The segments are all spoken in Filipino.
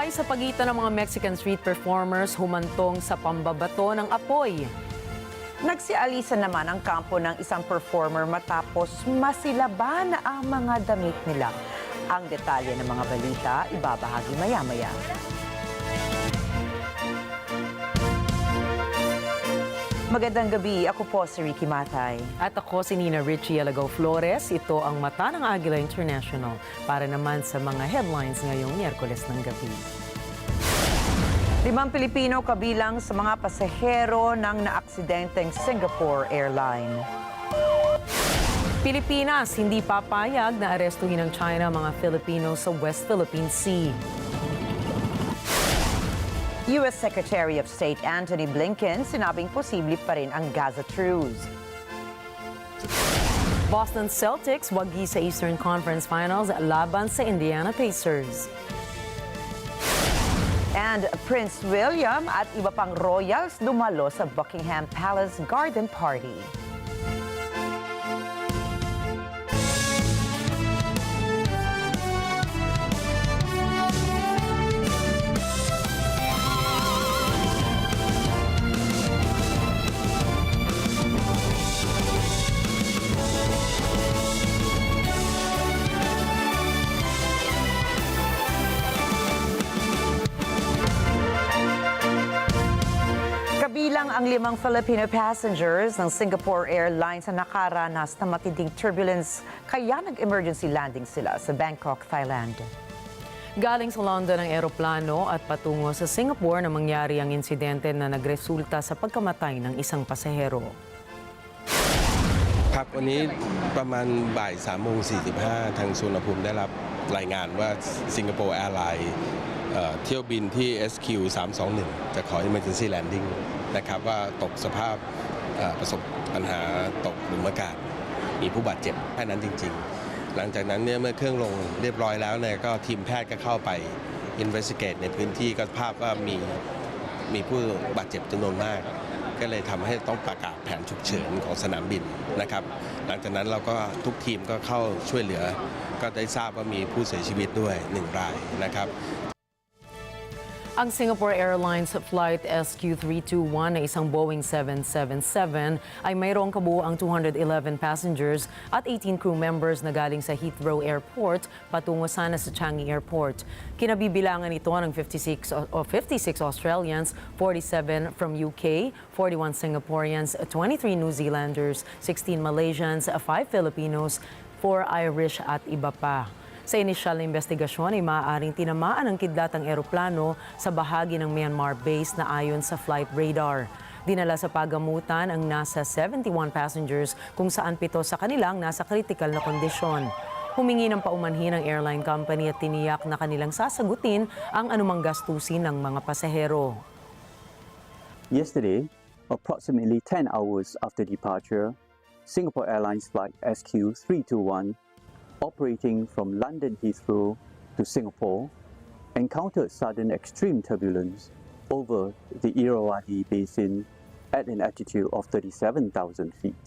Away sa pagitan ng mga Mexican street performers humantong sa pambabato ng apoy. Nagsialisan naman ang kampo ng isang performer matapos masilaban ang mga damit nila. Ang detalye ng mga balita, ibabahagi maya-maya. Magandang gabi, ako po si Ricky Matay. At ako si Nina Richie Alagaw Flores. Ito ang Mata ng Agila International para naman sa mga headlines ngayong Miyerkules ng gabi. 5 Pilipino kabilang sa mga pasahero ng naaksidenteng Singapore Airline. Pilipinas, hindi papayag na arestuhin ng China mga Filipino sa West Philippine Sea. U.S. Secretary of State Antony Blinken sinabing posible pa rin ang Gaza truce. Boston Celtics wagi sa Eastern Conference Finals laban sa Indiana Pacers. And Prince William at iba pang royals dumalo sa Buckingham Palace Garden Party. Kabilang ang 5 Filipino passengers ng Singapore Airlines na nakaranas ng matinding turbulence kaya nag-emergency landing sila sa Bangkok, Thailand. Galing sa London ang eroplano at patungo sa Singapore na mangyari ang insidente na nagresulta sa pagkamatay ng isang pasahero. ครับวันนี้ประมาณบ่าย 3:45 ทางสุวรรณภูมิได้รับรายงานว่าสิงคโปร์แอร์ไลน์เที่ยวบินที่ SQ 321จะขอ Emergency Landing นะครับว่าตกสภาพประสบปัญหาตกหลุมอากาศมีผู้บาดเจ็บแค่นั้นจริงๆหลังจากนั้นเนี่ยเมื่อเครื่องลงเรียบร้อยแล้วเนี่ยก็ทีมแพทย์ก็เข้าไป Investigate ในพื้นที่ก็ภาพว่ามีผู้บาดเจ็บจำนวนมากก็เลยทำให้ต้องประกาศแผนฉุกเฉินของสนามบินนะครับหลังจากนั้นเราก็ทุกทีมก็เข้าช่วยเหลือก็ได้ทราบว่ามีผู้เสียชีวิตด้วย1 รายนะครับ Ang Singapore Airlines Flight SQ321 na isang Boeing 777 ay mayroong kabuuang 211 passengers at 18 crew members na galing sa Heathrow Airport patungo sana sa Changi Airport. Kinabibilangan ito ng 56 Australians, 47 from UK, 41 Singaporeans, 23 New Zealanders, 16 Malaysians, 5 Filipinos, 4 Irish at iba pa. Sa inisyal na investigasyon ay maaaring tinamaan ang kidlatang eroplano sa bahagi ng Myanmar base na ayon sa flight radar. Dinala sa pagamutan ang nasa 71 passengers kung saan 7 sa kanilang nasa critical na kondisyon. Humingi ng paumanhin ang airline company at tiniyak na kanilang sasagutin ang anumang gastusin ng mga pasahero. Yesterday, approximately 10 hours after departure, Singapore Airlines flight SQ321 operating from London Heathrow to Singapore, encountered sudden extreme turbulence over the Irrawaddy Basin at an altitude of 37,000 feet.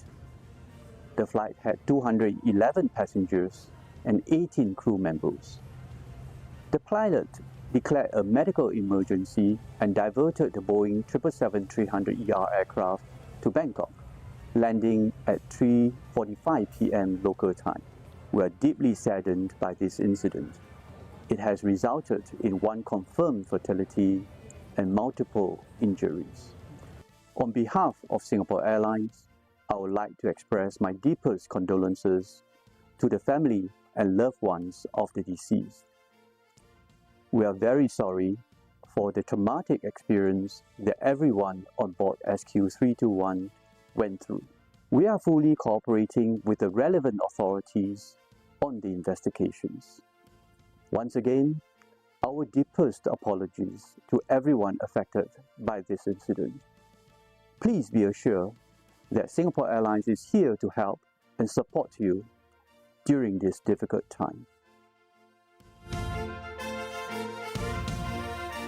The flight had 211 passengers and 18 crew members. The pilot declared a medical emergency and diverted the Boeing 777-300ER aircraft to Bangkok, landing at 3:45 p.m. local time. We are deeply saddened by this incident. It has resulted in 1 confirmed fatality and multiple injuries. On behalf of Singapore Airlines, I would like to express my deepest condolences to the family and loved ones of the deceased. We are very sorry for the traumatic experience that everyone on board SQ321 went through. We are fully cooperating with the relevant authorities on the investigations. Once again, our deepest apologies to everyone affected by this incident. Please be assured that Singapore Airlines is here to help and support you during this difficult time.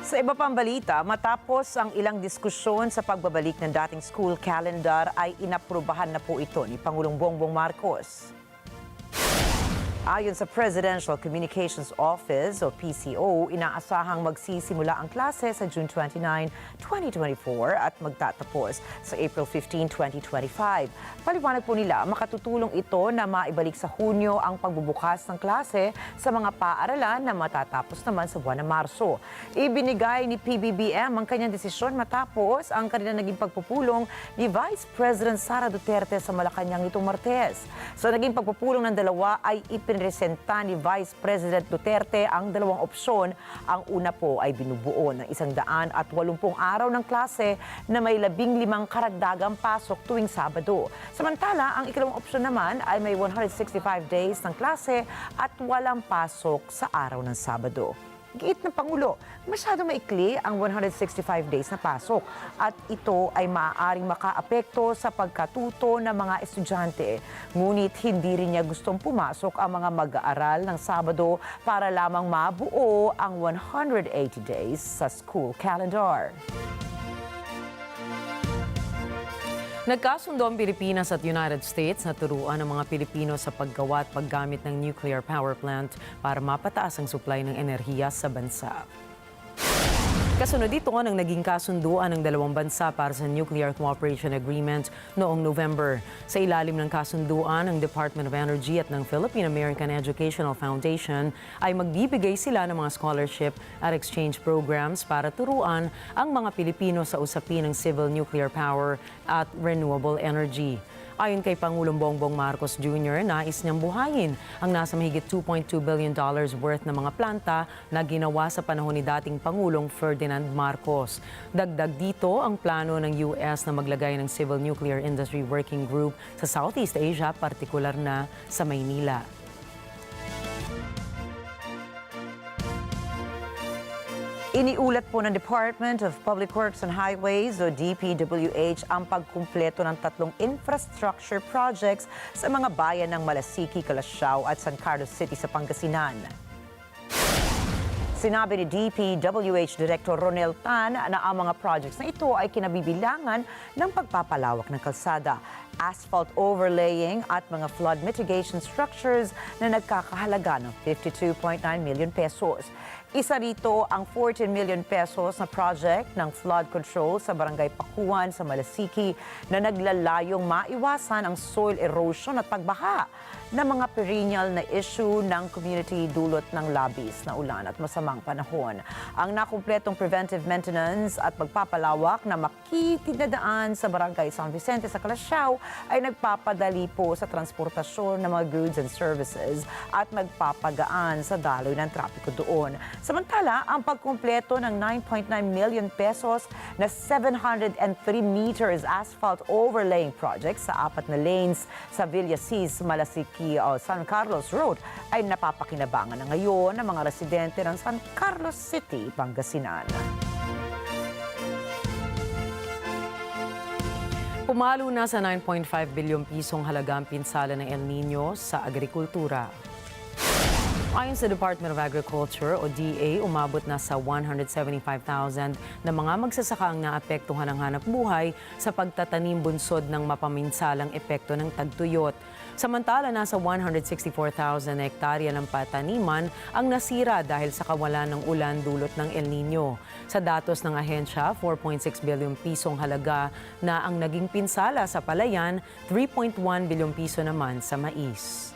Sa iba pang balita, matapos ang ilang diskusyon sa pagbabalik ng dating school calendar ay inaprubahan na po ito ni Pangulong Bongbong Marcos. Ayon sa Presidential Communications Office o PCO, inaasahang magsisimula ang klase sa June 29, 2024 at magtatapos sa April 15, 2025. Paliwanag po nila, makatutulong ito na maibalik sa Hunyo ang pagbubukas ng klase sa mga paaralan na matatapos naman sa buwan ng Marso. Ibinigay ni PBBM ang kanyang desisyon matapos ang kanilang naging pagpupulong ni Vice President Sara Duterte sa Malacanang nitong Martes. Sa naging pagpupulong ng dalawa ay ipinresenta ni Vice President Duterte ang dalawang opsyon. Ang una po ay binubuo ng 180 araw ng klase na may 15 karagdagang pasok tuwing Sabado. Samantala, ang ikalawang opsyon naman ay may 165 days ng klase at walang pasok sa araw ng Sabado. Giit ng Pangulo, masyado maikli ang 165 days na pasok at ito ay maaaring makaapekto sa pagkatuto ng mga estudyante. Ngunit hindi rin niya gustong pumasok ang mga mag-aaral ng Sabado para lamang mabuo ang 180 days sa school calendar. Nagkasundo ang Pilipinas at United States na turuan ng mga Pilipino sa paggawa at paggamit ng nuclear power plant para mapataas ang supply ng enerhiya sa bansa. Kasunod dito nang naging kasunduan ng dalawang bansa para sa Nuclear Cooperation Agreement noong November. Sa ilalim ng kasunduan, ng Department of Energy at ng Philippine-American Educational Foundation ay magbibigay sila ng mga scholarship at exchange programs para turuan ang mga Pilipino sa usapin ng civil nuclear power at renewable energy. Ayon kay Pangulong Bongbong Marcos Jr., nais niyang buhayin ang nasa mahigit $2.2 billion worth na mga planta na ginawa sa panahon ni dating Pangulong Ferdinand Marcos. Dagdag dito ang plano ng US na maglagay ng Civil Nuclear Industry Working Group sa Southeast Asia, partikular na sa Maynila. Iniulat po ng Department of Public Works and Highways o DPWH ang pagkumpleto ng 3 infrastructure projects sa mga bayan ng Malasiki, Calasiao at San Carlos City sa Pangasinan. Sinabi ni DPWH Director Ronel Tan na ang mga projects na ito ay kinabibilangan ng pagpapalawak ng kalsada, asphalt overlaying at mga flood mitigation structures na nagkakahalaga ng 52.9 million pesos. Isa rito ang 14 million pesos na project ng flood control sa Barangay Pakuan sa Malasiki na naglalayong maiwasan ang soil erosion at pagbaha na mga perennial na issue ng community dulot ng labis na ulan at masamang panahon. Ang nakumpletong preventive maintenance at pagpapalawak na makitinadaan sa Barangay San Vicente sa Calasiao ay nagpapadali po sa transportasyon ng mga goods and services at magpapagaan sa daloy ng trapiko doon. Samantala, ang pagkumpleto ng 9.9 million pesos na 703 meters asphalt overlaying project sa 4 na lanes sa Villasis, Malasiki o San Carlos Road ay napapakinabangan na ngayon ng mga residente ng San Carlos City, Pangasinan. Pumalo na sa 9.5 bilyong pisong halagang pinsala ng El Nino sa agrikultura. Ayon sa Department of Agriculture o DA, umabot na sa 175,000 na mga magsasaka ang naapektuhan ng hanap buhay sa pagtatanim bunsod ng mapaminsalang epekto ng tagtuyot. Samantala, nasa 164,000 hektarya ng pataniman ang nasira dahil sa kawalan ng ulan dulot ng El Nino. Sa datos ng ahensya, 4.6 bilyong pisong halaga na ang naging pinsala sa palayan, 3.1 bilyong piso naman sa mais.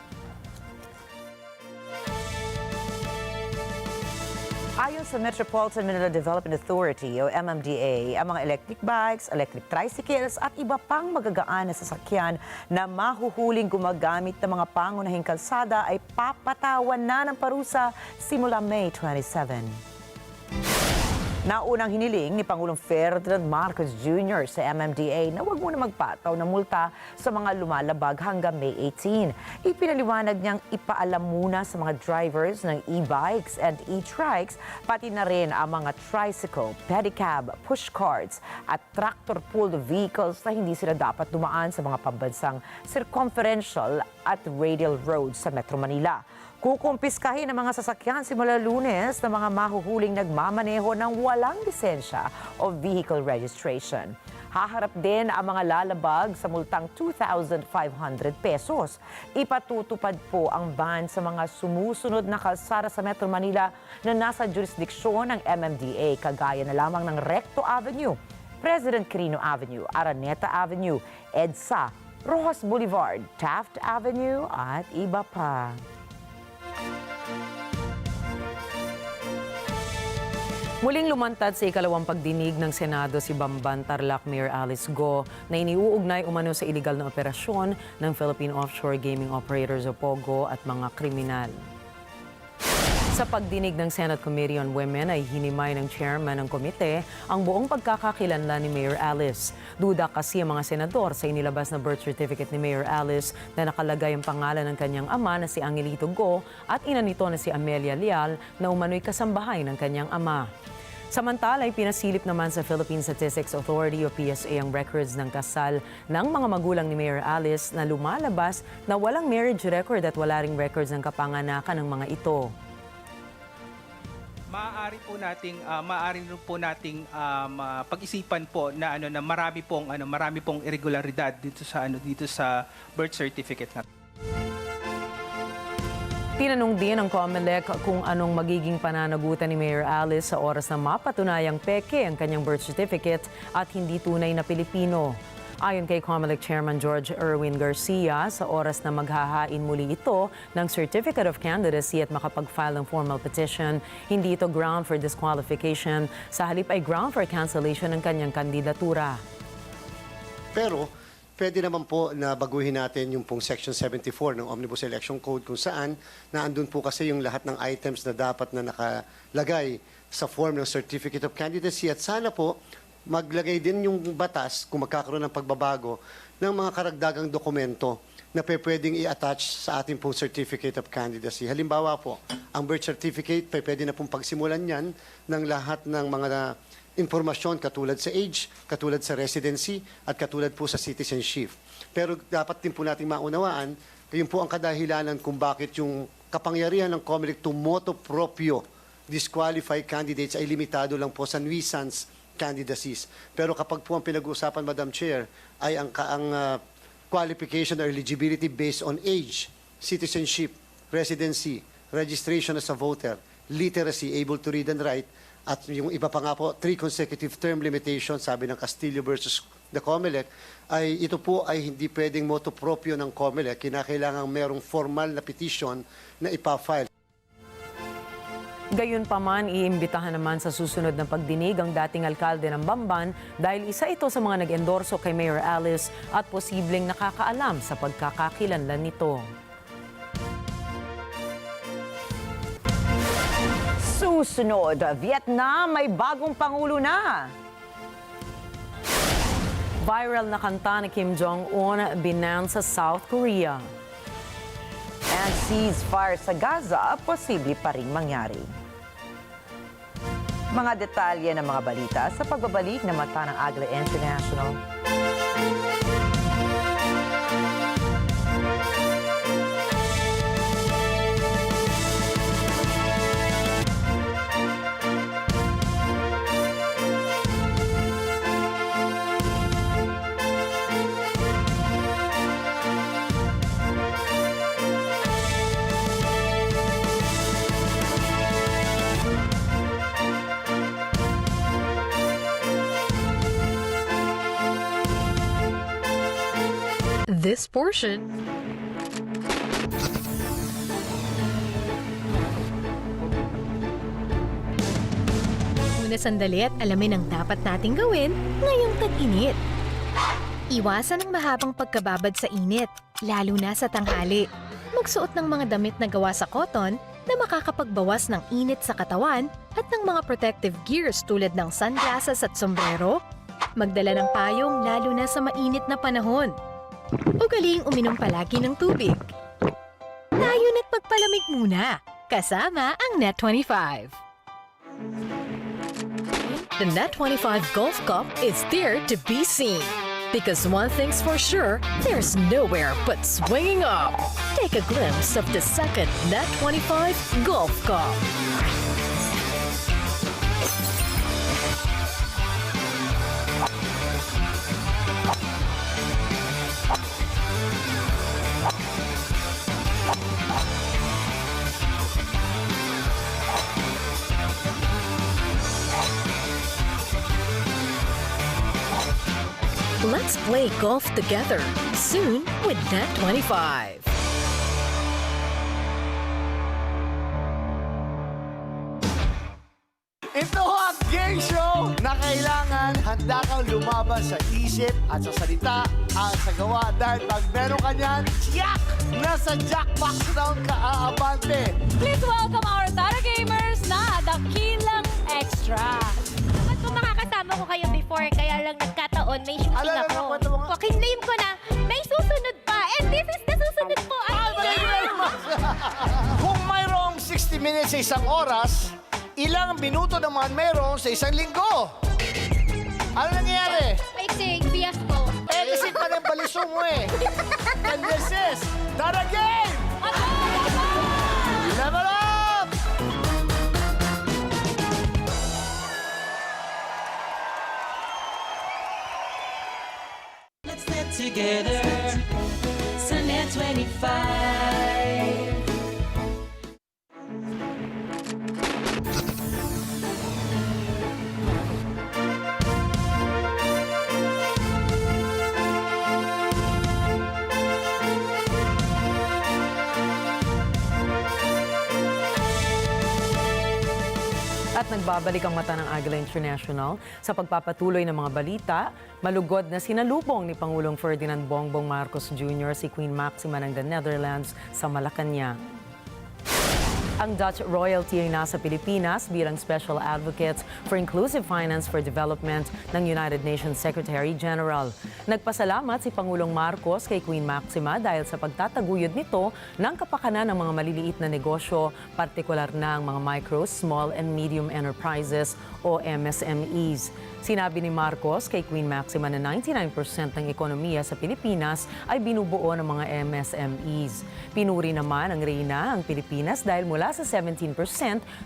Ayon sa Metropolitan Manila Development Authority o MMDA, ang mga electric bikes, electric tricycles at iba pang magagaan na sasakyan na mahuhuling gumagamit ng mga pangunahing kalsada ay papatawan na ng parusa simula May 27. Naunang hiniling ni Pangulong Ferdinand Marcos Jr. sa MMDA na huwag muna magpataw ng multa sa mga lumalabag hanggang May 18. Ipinaliwanag niyang ipaalam muna sa mga drivers ng e-bikes and e-trikes, pati na rin ang mga tricycle, pedicab, pushcarts at tractor-pulled vehicles na hindi sila dapat dumaan sa mga pambansang circumferential at radial roads sa Metro Manila. Kukumpiskahin ang mga sasakyan simula Lunes na mga mahuhuling nagmamaneho ng walang lisensya o vehicle registration. Haharap din ang mga lalabag sa multang 2,500 pesos. Ipatutupad po ang ban sa mga sumusunod na kalsada sa Metro Manila na nasa jurisdiksyon ng MMDA, kagaya na lamang ng Recto Avenue, President Quirino Avenue, Araneta Avenue, EDSA, Rojas Boulevard, Taft Avenue at iba pa. Muling lumantad sa ikalawang pagdinig ng Senado si Bamban Tarlac Mayor Alice Go na iniuugnay umano sa iligal na operasyon ng Philippine Offshore Gaming Operators o POGO at mga kriminal. Sa pagdinig ng Senate Committee on Women ay hinimay ng chairman ng komite ang buong pagkakakilanlan ni Mayor Alice. Duda kasi ang mga senador sa inilabas na birth certificate ni Mayor Alice na nakalagay ang pangalan ng kanyang ama na si Angelito Go at ina nito na si Amelia Leal na umano'y kasambahay ng kanyang ama. Samantala ay pinasilip naman sa Philippine Statistics Authority o PSA ang records ng kasal ng mga magulang ni Mayor Alice na lumalabas na walang marriage record at wala ring records ng kapanganakan ng mga ito. Maaari rin po nating pag-isipan po na na marami pong irregularidad dito sa birth certificate natin. Tinanong din ng COMELEC kung anong magiging pananagutan ni Mayor Alice sa oras na mapatunayang peke ang kanyang birth certificate at hindi tunay na Pilipino. Ayon kay COMELEC Chairman George Erwin Garcia, sa oras na maghahain muli ito ng Certificate of Candidacy at makapag-file ng formal petition, hindi ito ground for disqualification. Sa halip ay ground for cancellation ng kanyang kandidatura. Pero pwede naman po na baguhin natin yung pong Section 74 ng Omnibus Election Code kung saan naandun po kasi yung lahat ng items na dapat na nakalagay sa form ng Certificate of Candidacy at sana po maglagay din yung batas kung magkakaroon ng pagbabago ng mga karagdagang dokumento na pwedeng i-attach sa ating pong Certificate of Candidacy. Halimbawa po, ang birth certificate pwede na pong pagsimulan yan ng lahat ng mga informasyon katulad sa age, katulad sa residency, at katulad po sa citizenship. Pero dapat din po nating maunawaan, yun po ang kadahilanan kung bakit yung kapangyarihan ng COMELEC to motu proprio disqualify candidates ay limitado lang po sa nuisance candidacies. Pero kapag po ang pinag-uusapan, Madam Chair, ay ang qualification or eligibility based on age, citizenship, residency, registration as a voter, literacy, able to read and write, at yung iba pa nga po, 3 consecutive term limitation, sabi ng Castillo versus the COMELEC, ay ito po ay hindi pwedeng motu proprio ng COMELEC. Kinakailangan merong formal na petition na ipa-file. Gayunpaman, iimbitahan naman sa susunod na pagdinig ang dating alkalde ng Bamban dahil isa ito sa mga nag-endorso kay Mayor Alice at posibleng nakakaalam sa pagkakakilanlan nito. Susunod, Vietnam may bagong pangulo na. Viral na kanta ni Kim Jong-un binan sa South Korea. And ceasefire sa Gaza, posible pa rin mangyari. Mga detalye ng mga balita sa pagbabalik na mata ng Agila International. This portion muna sandali at alamin ang dapat nating gawin ngayong tag-init. Iwasan ang mahabang pagkababad sa init, lalo na sa tanghali. Magsuot ng mga damit na gawa sa cotton na makakapagbawas ng init sa katawan at ng mga protective gears tulad ng sunglasses at sombrero. Magdala ng payong lalo na sa mainit na panahon. Ugaling uminom palagi ng tubig. Tayo nagpagpalamig muna, kasama ang Net 25. The Net 25 Golf Cup is there to be seen. Because one thing's for sure, there's nowhere but swinging up. Take a glimpse of the second Net 25 Golf Cup. Let's play golf together soon with Net 25. Ito ang game show na kailangan handa kang lumaban sa isip at sa salita at sa gawa dahil pag meron ka niyan, tiyak! Nasa jackbox na ang kaaabante. Please welcome our Tara Gamers na Dakilang Extra. At kung makakasama ko kayo before, kaya lang nagkataon, may shooting Alala ako. mo, kwento mo nga. Kinlaim ko na, may susunod pa. And this is the susunod po. Kung mayroong 60 minutes sa isang oras, ilang minuto naman meron sa isang linggo? Ano nangyayari? Like bias ko. Kasi pa ng baliso mo eh. And this is Tara Game! Level up! Let's net together. So net 25. At nagbabalik ang mata ng Agila International sa pagpapatuloy ng mga balita. Malugod na sinalubong ni Pangulong Ferdinand Bongbong Marcos Jr. si Queen Maxima ng the Netherlands sa Malacanang. Ang Dutch royalty ay nasa Pilipinas bilang Special Advocate for Inclusive Finance for Development ng United Nations Secretary General. Nagpasalamat si Pangulong Marcos kay Queen Maxima dahil sa pagtataguyod nito ng kapakanan ng mga maliliit na negosyo, partikular na ang mga micro, small and medium enterprises o MSMEs. Sinabi ni Marcos kay Queen Maxima na 99% ng ekonomiya sa Pilipinas ay binubuo ng mga MSMEs. Pinuri naman ang reyna ang Pilipinas dahil mula sa 17%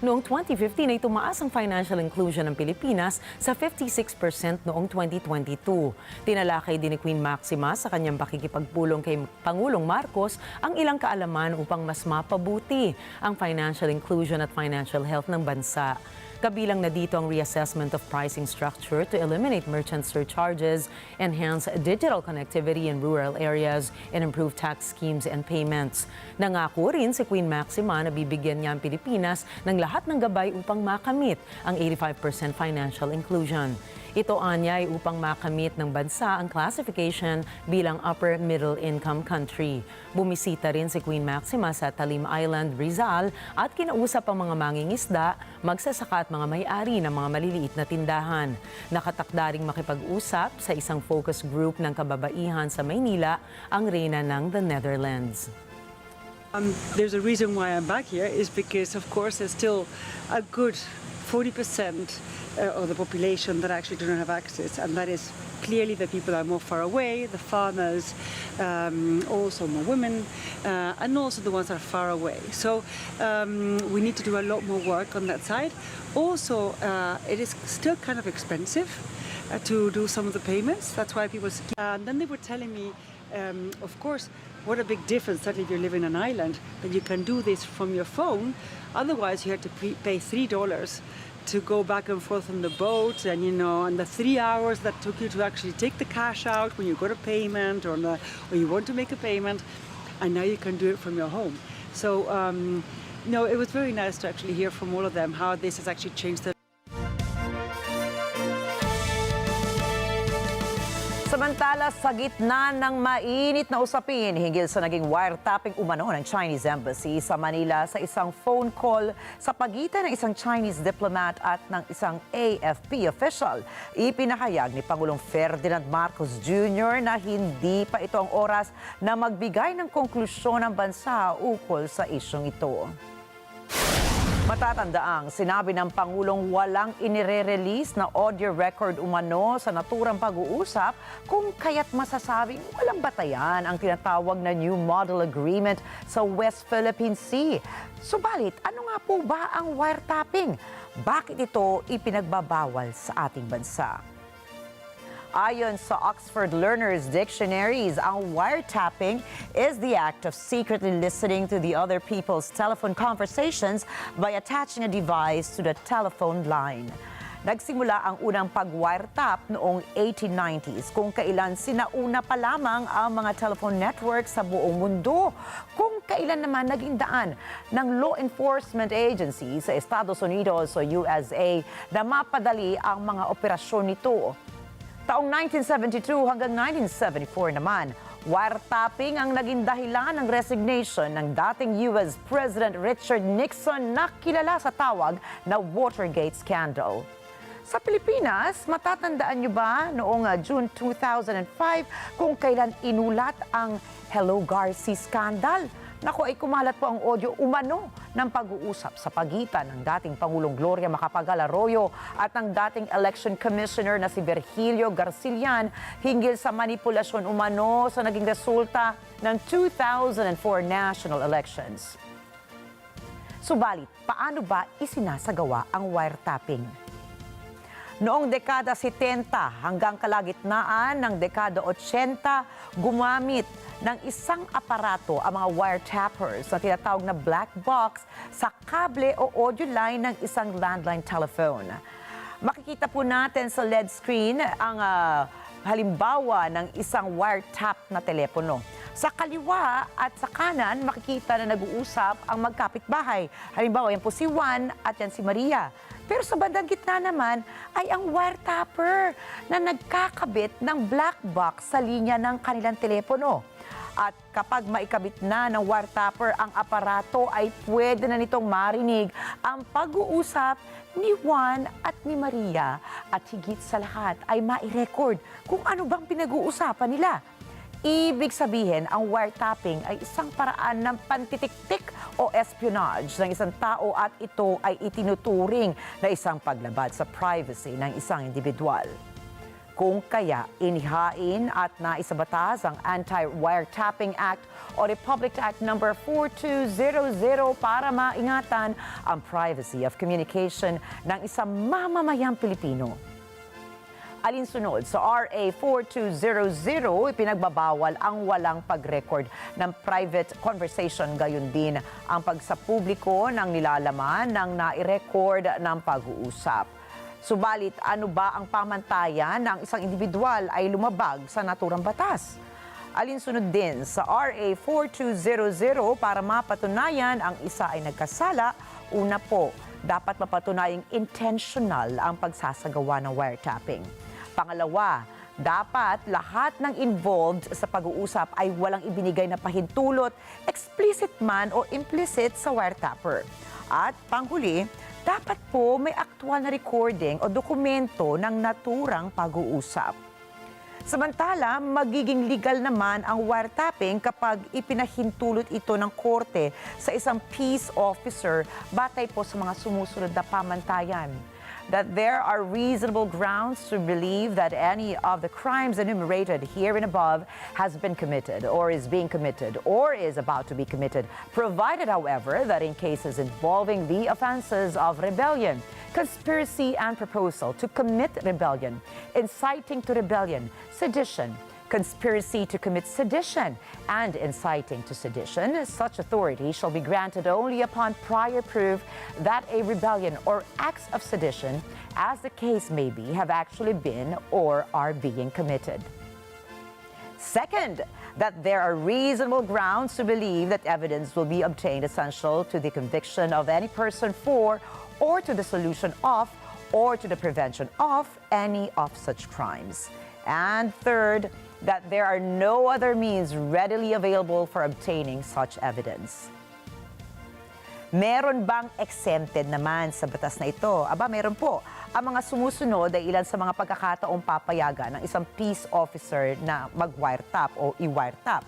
noong 2015 ay tumaas ang financial inclusion ng Pilipinas sa 56% noong 2022. Tinalakay din ni Queen Maxima sa kanyang pakikipagpulong kay Pangulong Marcos ang ilang kaalaman upang mas mapabuti ang financial inclusion at financial health ng bansa. Kabilang na dito ang reassessment of pricing structure to eliminate merchant surcharges, enhance digital connectivity in rural areas, and improve tax schemes and payments. Nangako rin si Queen Maxima na bibigyan niya ang Pilipinas ng lahat ng gabay upang makamit ang 85% financial inclusion. Ito anya ay upang makamit ng bansa ang classification bilang upper middle income country. Bumisita rin si Queen Maxima sa Talim Island, Rizal at kinausap ang mga mangingisda, magsasaka at mga may-ari ng mga maliliit na tindahan. Nakatakda ring makipag-usap sa isang focus group ng kababaihan sa Maynila, ang reyna ng the Netherlands. There's a reason why I'm back here is because, of course, there's still a good 40% of the population that actually do not have access, and that is clearly the people that are more far away, the farmers, also more women, and also the ones that are far away. So we need to do a lot more work on that side. Also, it is still kind of expensive to do some of the payments. That's why people... And then they were telling me, of course, what a big difference that if you live in an island, that you can do this from your phone. Otherwise, you had to pay $3 to go back and forth on the boat, and and the 3 hours that took you to actually take the cash out when you got a payment or you want to make a payment, and now you can do it from your home. So, it was very nice to actually hear from all of them how this has actually changed their. Samantala, sa gitna ng mainit na usapin hinggil sa naging wiretapping umano ng Chinese Embassy sa Manila sa isang phone call sa pagitan ng isang Chinese diplomat at ng isang AFP official, ipinahayag ni Pangulong Ferdinand Marcos Jr. na hindi pa ito ang oras na magbigay ng konklusyon ng bansa ukol sa isyong ito. Matatandaang sinabi ng Pangulong walang inire-release na audio record umano sa naturang pag-uusap kung kaya't masasabing walang batayan ang tinatawag na New Model Agreement sa West Philippine Sea. Subalit, ano nga po ba ang wiretapping? Bakit ito ipinagbabawal sa ating bansa? Ayon sa Oxford Learners Dictionaries, ang wiretapping is the act of secretly listening to the other people's telephone conversations by attaching a device to the telephone line. Nagsimula ang unang pag-wiretap noong 1890s kung kailan sinauna pa lamang ang mga telephone network sa buong mundo. Kung kailan naman naging daan ng law enforcement agency sa Estados Unidos o USA na mapadali ang mga operasyon nito. Taong 1972 hanggang 1974 naman, wiretapping ang naging dahilan ng resignation ng dating US President Richard Nixon na kilala sa tawag na Watergate scandal. Sa Pilipinas, matatandaan niyo ba noong June 2005 kung kailan inulat ang Hello Garci scandal? Naku, ay kumalat po ang audio umano ng pag-uusap sa pagitan ng dating Pangulong Gloria Macapagal Arroyo at ng dating Election Commissioner na si Virgilio Garcilian hinggil sa manipulasyon umano sa naging resulta ng 2004 national elections. Subalit, paano ba isinasagawa ang wiretapping? Noong dekada 70 hanggang kalagitnaan ng dekada 80, gumamit ng isang aparato ang mga wiretappers na tinatawag na black box sa kable o audio line ng isang landline telephone. Makikita po natin sa LED screen ang halimbawa ng isang wiretap na telepono. Sa kaliwa at sa kanan, makikita na nag-uusap ang magkapitbahay. Halimbawa, yan po si Juan at yan si Maria. Pero sa bandang gitna naman ay ang wiretapper na nagkakabit ng black box sa linya ng kanilang telepono. At kapag maikabit na ng wiretapper ang aparato ay pwede na nitong marinig ang pag-uusap ni Juan at ni Maria. At higit sa lahat ay mai-record kung ano bang pinag-uusapan nila. Ibig sabihin, ang wiretapping ay isang paraan ng pantitiktik o espionage ng isang tao at ito ay itinuturing na isang paglabag sa privacy ng isang individual. Kung kaya inihain at naisabatas ang Anti-Wiretapping Act o Republic Act No. 4200 para maingatan ang privacy of communication ng isang mamamayang Pilipino. Alinsunod sa RA 4200, ipinagbabawal ang walang pag-record ng private conversation, gayon din ang pagsapubliko ng nilalaman ng nai-record ng pag-uusap. Subalit, ano ba ang pamantayan ng isang individual ay lumabag sa naturang batas? Alinsunod din sa RA 4200 para mapatunayan ang isa ay nagkasala, una po, dapat mapatunayang intentional ang pagsasagawa ng wiretapping. Pangalawa, dapat lahat ng involved sa pag-uusap ay walang ibinigay na pahintulot, explicit man o implicit sa wiretapper. At panghuli, dapat po may aktual na recording o dokumento ng naturang pag-uusap. Samantala, magiging legal naman ang wiretapping kapag ipinahintulot ito ng korte sa isang peace officer batay po sa mga sumusunod na pamantayan. That there are reasonable grounds to believe that any of the crimes enumerated here and above has been committed or is being committed or is about to be committed, provided, however, that in cases involving the offenses of rebellion, conspiracy and proposal to commit rebellion, inciting to rebellion, sedition, conspiracy to commit sedition, and inciting to sedition, such authority shall be granted only upon prior proof that a rebellion or acts of sedition, as the case may be, have actually been or are being committed. Second, that there are reasonable grounds to believe that evidence will be obtained essential to the conviction of any person for, or to the solution of, or to the prevention of any of such crimes. And third, that there are no other means readily available for obtaining such evidence. Meron bang exempted naman sa batas na ito? Aba, meron po. Ang mga sumusunod ay ilan sa mga pagkakataong papayagan ng isang peace officer na mag-wiretap o i-wiretap.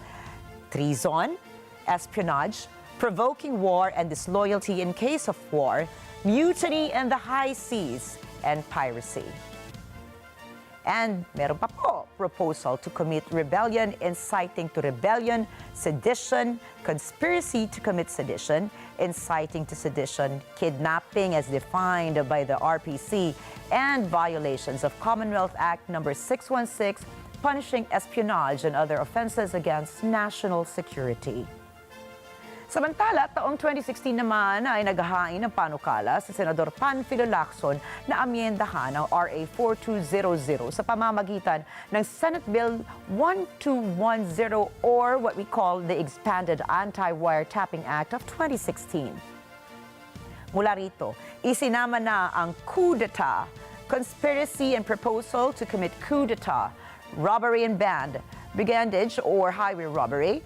Treason, espionage, provoking war and disloyalty in case of war, mutiny in the high seas, and piracy. And meron pa po, proposal to commit rebellion, inciting to rebellion, sedition, conspiracy to commit sedition, inciting to sedition, kidnapping as defined by the RPC, and violations of Commonwealth Act number 616, punishing espionage and other offenses against national security. Samantala, taong 2016 naman ay naghahain ng panukala si Senador Panfilo Lacson na amyendahan ang RA 4200 sa pamamagitan ng Senate Bill 1210 or what we call the Expanded Anti-Wiretapping Act of 2016. Mula rito, isinama na ang coup d'etat, conspiracy and proposal to commit coup d'etat, robbery and brigandage or highway robbery,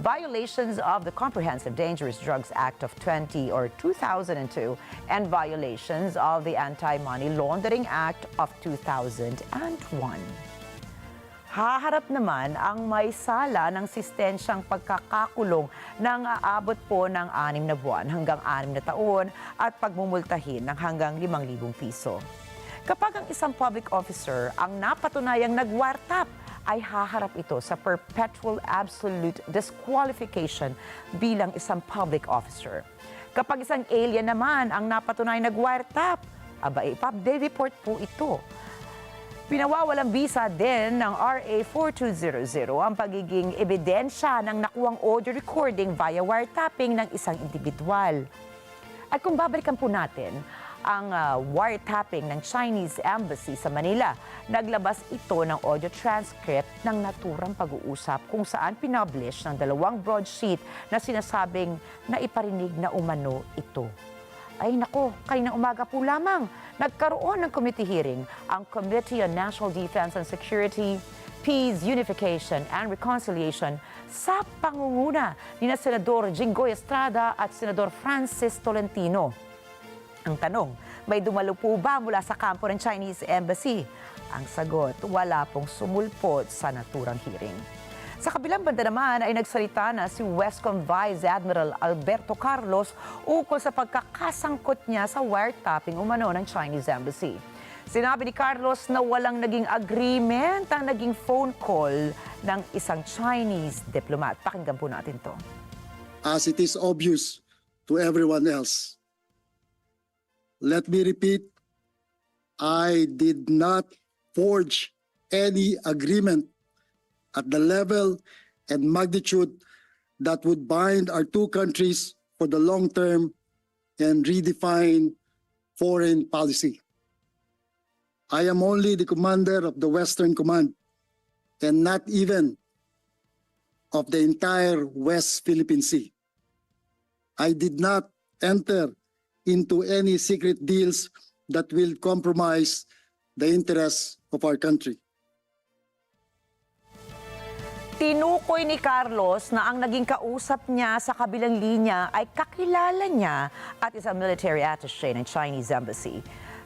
violations of the Comprehensive Dangerous Drugs Act of 2002, and violations of the Anti-Money Laundering Act of 2001. Haharap naman ang may sala ng sistensyang pagkakakulong na aabot po ng 6 na buwan hanggang 6 na taon at pagmumultahin ng hanggang 5,000 piso. Kapag ang isang public officer ang napatunayang nagwartap, ay haharap ito sa perpetual absolute disqualification bilang isang public officer. Kapag isang alien naman ang napatunay nag-wiretap, ipap-report po ito. Pinawawalang bisa din ng RA 4200 ang pagiging ebidensya ng nakuwang audio recording via wiretapping ng isang individual. At kung babalikan po natin, ang wiretapping ng Chinese Embassy sa Manila. Naglabas ito ng audio transcript ng naturang pag-uusap kung saan pinublish ng 2 broadsheet na sinasabing na iparinig na umano ito. Ay nako, kaninang umaga po lamang, nagkaroon ng committee hearing ang Committee on National Defense and Security, Peace, Unification, and Reconciliation sa pangunguna ni Senador Jinggoy Estrada at Senador Francis Tolentino. Ang tanong, may dumalo po ba mula sa kampo ng Chinese Embassy? Ang sagot, wala pong sumulpot sa naturang hearing. Sa kabilang banda naman ay nagsalita na si Westcom Vice Admiral Alberto Carlos ukol sa pagkakasangkot niya sa wiretapping umano ng Chinese Embassy. Sinabi ni Carlos na walang naging agreement ang naging phone call ng isang Chinese diplomat. Pakinggan po natin to. As it is obvious to everyone else, let me repeat, I did not forge any agreement at the level and magnitude that would bind our two countries for the long term and redefine foreign policy. I am only the commander of the Western Command and not even of the entire West Philippine Sea. I did not enter into any secret deals that will compromise the interests of our country. Tinukoy ni Carlos na ang naging kausap niya sa kabilang linya ay kakilala niya at isang military attaché ng Chinese Embassy.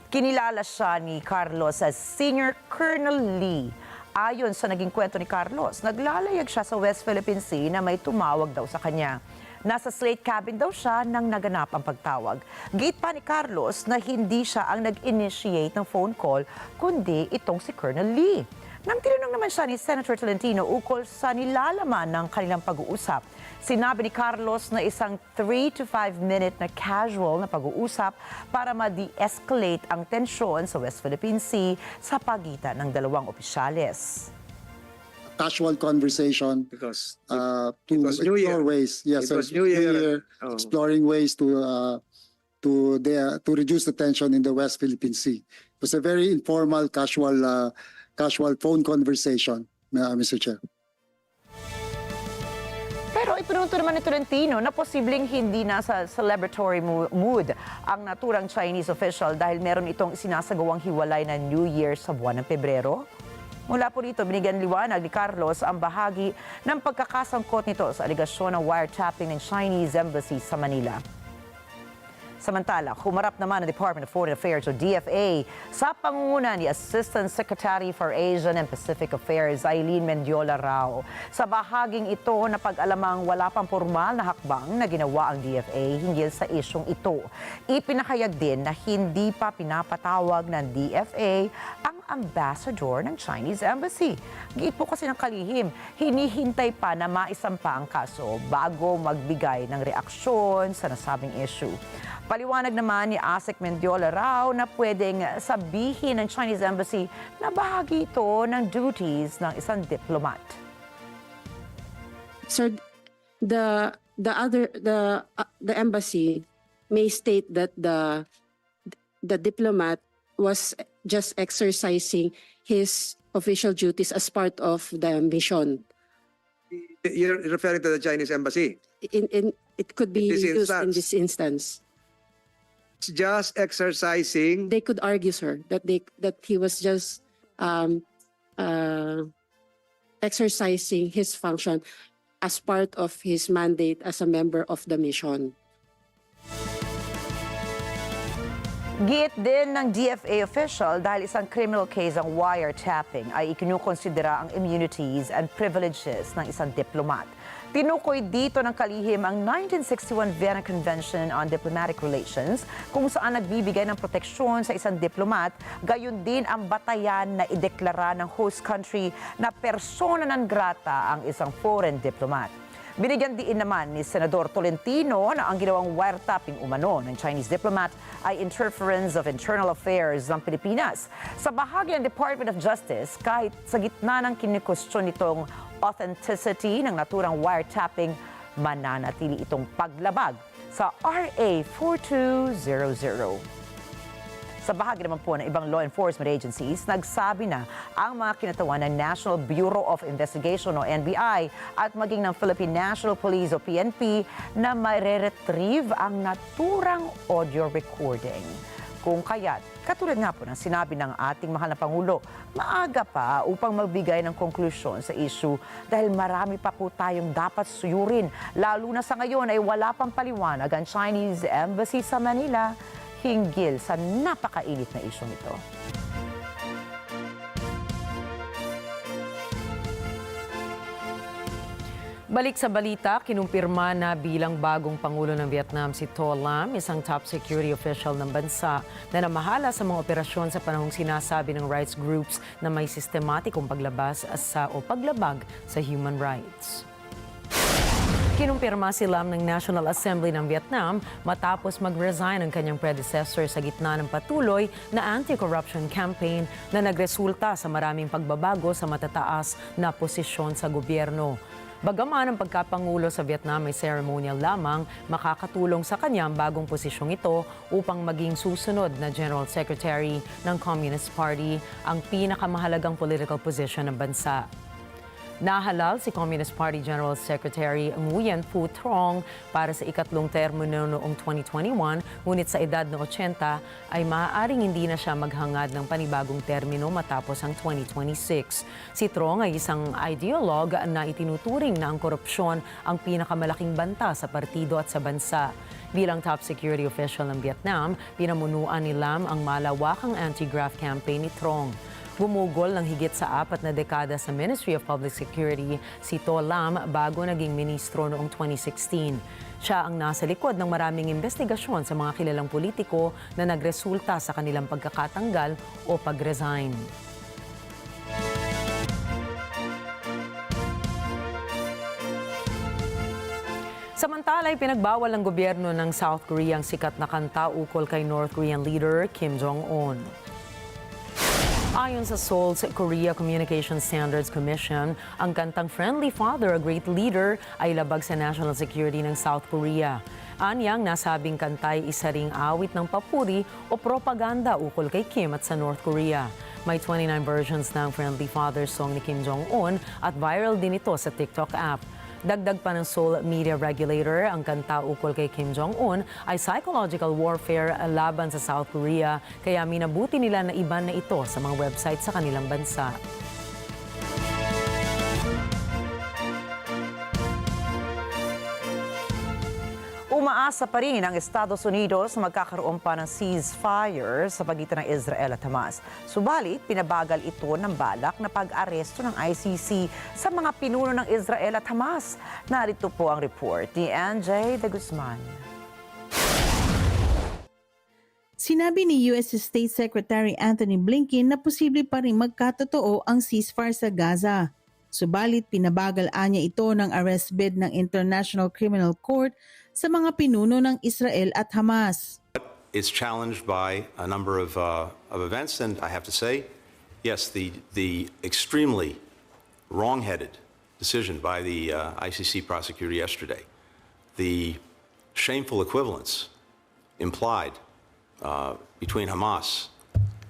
Kinilala siya ni Carlos as Senior Colonel Lee. Ayon sa naging kwento ni Carlos, naglalayag siya sa West Philippine Sea na may tumawag daw sa kanya. Nasa slate cabin daw siya nang naganap ang pagtawag. Gate pa ni Carlos na hindi siya ang nag-initiate ng phone call, kundi itong si Colonel Lee. Nang tinanong naman siya ni Senator Tolentino ukol sa nilalaman ng kanilang pag-uusap, sinabi ni Carlos na isang 3 to 5 minute na casual na pag-uusap para ma-de-escalate ang tensyon sa West Philippine Sea sa pagitan ng 2 opisyales. Casual conversation because to explore ways. Yes, it was New Year. Exploring ways to reduce the tension in the West Philippine Sea. It was a very informal, casual phone conversation, Mr. Chair. Pero ipinunto naman ni Tolentino na posibleng hindi nasa celebratory mood ang naturang Chinese official dahil meron itong sinasagawang hiwalay na New Year sa buwan ng Pebrero. Mula po rito, binigyan liwanag ni Carlos ang bahagi ng pagkakasangkot nito sa aligasyon ng wiretapping ng Chinese Embassy sa Manila. Samantala, humarap naman ang Department of Foreign Affairs o DFA sa pangunguna ni Assistant Secretary for Asian and Pacific Affairs Eileen Mendiola Rao. Sa bahaging ito, napag-alamang wala pang formal na hakbang na ginawa ang DFA hinggil sa isyong ito. Ipinahayag din na hindi pa pinapatawag ng DFA ang ambassador ng Chinese Embassy. Giit po kasi ng kalihim, hinihintay pa na maisampa ang kaso bago magbigay ng reaksyon sa nasabing issue. Paliwanag naman ni ASEC Mendiola Rao na pwedeng sabihin ng Chinese Embassy na bahagi ito ng duties ng isang diplomat. Sir, the embassy may state that the diplomat was just exercising his official duties as part of the mission. You're referring to the Chinese embassy? It could be This used in instance. this instance. Just exercising. They could argue, sir, that he was just exercising his function as part of his mandate as a member of the mission. Giit din ng DFA official dahil isang criminal case ang wiretapping ay ikinukonsidera ang immunities and privileges ng isang diplomat. Tinukoy dito ng kalihim ang 1961 Vienna Convention on Diplomatic Relations kung saan nagbibigay ng proteksyon sa isang diplomat, gayon din ang batayan na ideklara ng host country na persona non grata ang isang foreign diplomat. Binigyan diin naman ni Senador Tolentino na ang ginawang wiretapping umano ng Chinese diplomat ay interference of internal affairs ng Pilipinas. Sa bahagi ng Department of Justice, kahit sa gitna ng kinikwestiyon nitong authenticity ng naturang wiretapping, mananatili itong paglabag sa RA 4200. Sa bahagi naman po ng ibang law enforcement agencies, nagsabi na ang mga kinatawan ng National Bureau of Investigation o NBI at maging ng Philippine National Police o PNP na mai-retrieve ang naturang audio recording. Kung kaya't, katulad nga po ng sinabi ng ating mahal na Pangulo, maaga pa upang magbigay ng konklusyon sa issue dahil marami pa po tayong dapat suyurin. Lalo na sa ngayon ay wala pang paliwanag ang Chinese Embassy sa Manila hinggil sa napakainit na isyong ito. Balik sa balita, kinumpirma na bilang bagong Pangulo ng Vietnam si To Lam, isang top security official ng bansa na namahala sa mga operasyon sa panahong sinasabi ng rights groups na may sistematikong paglabag sa human rights. Kinumpirma si Lam ng National Assembly ng Vietnam matapos mag-resign ang kanyang predecessor sa gitna ng patuloy na anti-corruption campaign na nagresulta sa maraming pagbabago sa matataas na posisyon sa gobyerno. Bagaman ang pagkapangulo sa Vietnam ay ceremonial lamang, makakatulong sa kanyang bagong posisyong ito upang maging susunod na General Secretary ng Communist Party, ang pinakamahalagang political position ng bansa. Nahalal si Communist Party General Secretary Nguyen Phu Trong para sa ikatlong termo noong 2021, ngunit sa edad na 80 ay maaaring hindi na siya maghangad ng panibagong termino matapos ang 2026. Si Trong ay isang ideolog na itinuturing na ang korupsyon ang pinakamalaking banta sa partido at sa bansa. Bilang top security official ng Vietnam, pinamunuan ni Lam ang malawakang anti-graft campaign ni Trong. Bumugol ng higit sa 4 na dekada sa Ministry of Public Security si To Lam bago naging ministro noong 2016. Siya ang nasa likod ng maraming investigasyon sa mga kilalang politiko na nagresulta sa kanilang pagkakatanggal o pag-resign. Samantala, pinagbawal ng gobyerno ng South Korea ang sikat na kanta ukol kay North Korean leader Kim Jong-un. Ayon sa Seoul's Korea Communication Standards Commission, ang kantang Friendly Father, a Great Leader ay labag sa national security ng South Korea. Anyang nasabing kantay isa ring awit ng papuri o propaganda ukol kay Kim at sa North Korea. May 29 versions ng Friendly Father song ni Kim Jong-un at viral din ito sa TikTok app. Dagdag pa ng Seoul Media Regulator, ang kanta ukol kay Kim Jong-un ay psychological warfare laban sa South Korea, kaya minabuti nila na iban na ito sa mga website sa kanilang bansa. Umaasa pa rin ang Estados Unidos na magkakaroon pa ng ceasefire sa pagitan ng Israel at Hamas. Subalit, pinabagal ito ng balak na pag-aresto ng ICC sa mga pinuno ng Israel at Hamas. Narito po ang report ni NJ de Guzman. Sinabi ni U.S. State Secretary Anthony Blinken na posible pa rin magkatotoo ang ceasefire sa Gaza. Subalit pinabagal niya ito ng arrest bid ng International Criminal Court sa mga pinuno ng Israel at Hamas. It's challenged by a number of events, and I have to say, yes, the extremely wrong-headed decision by the ICC prosecutor yesterday, the shameful equivalence implied between Hamas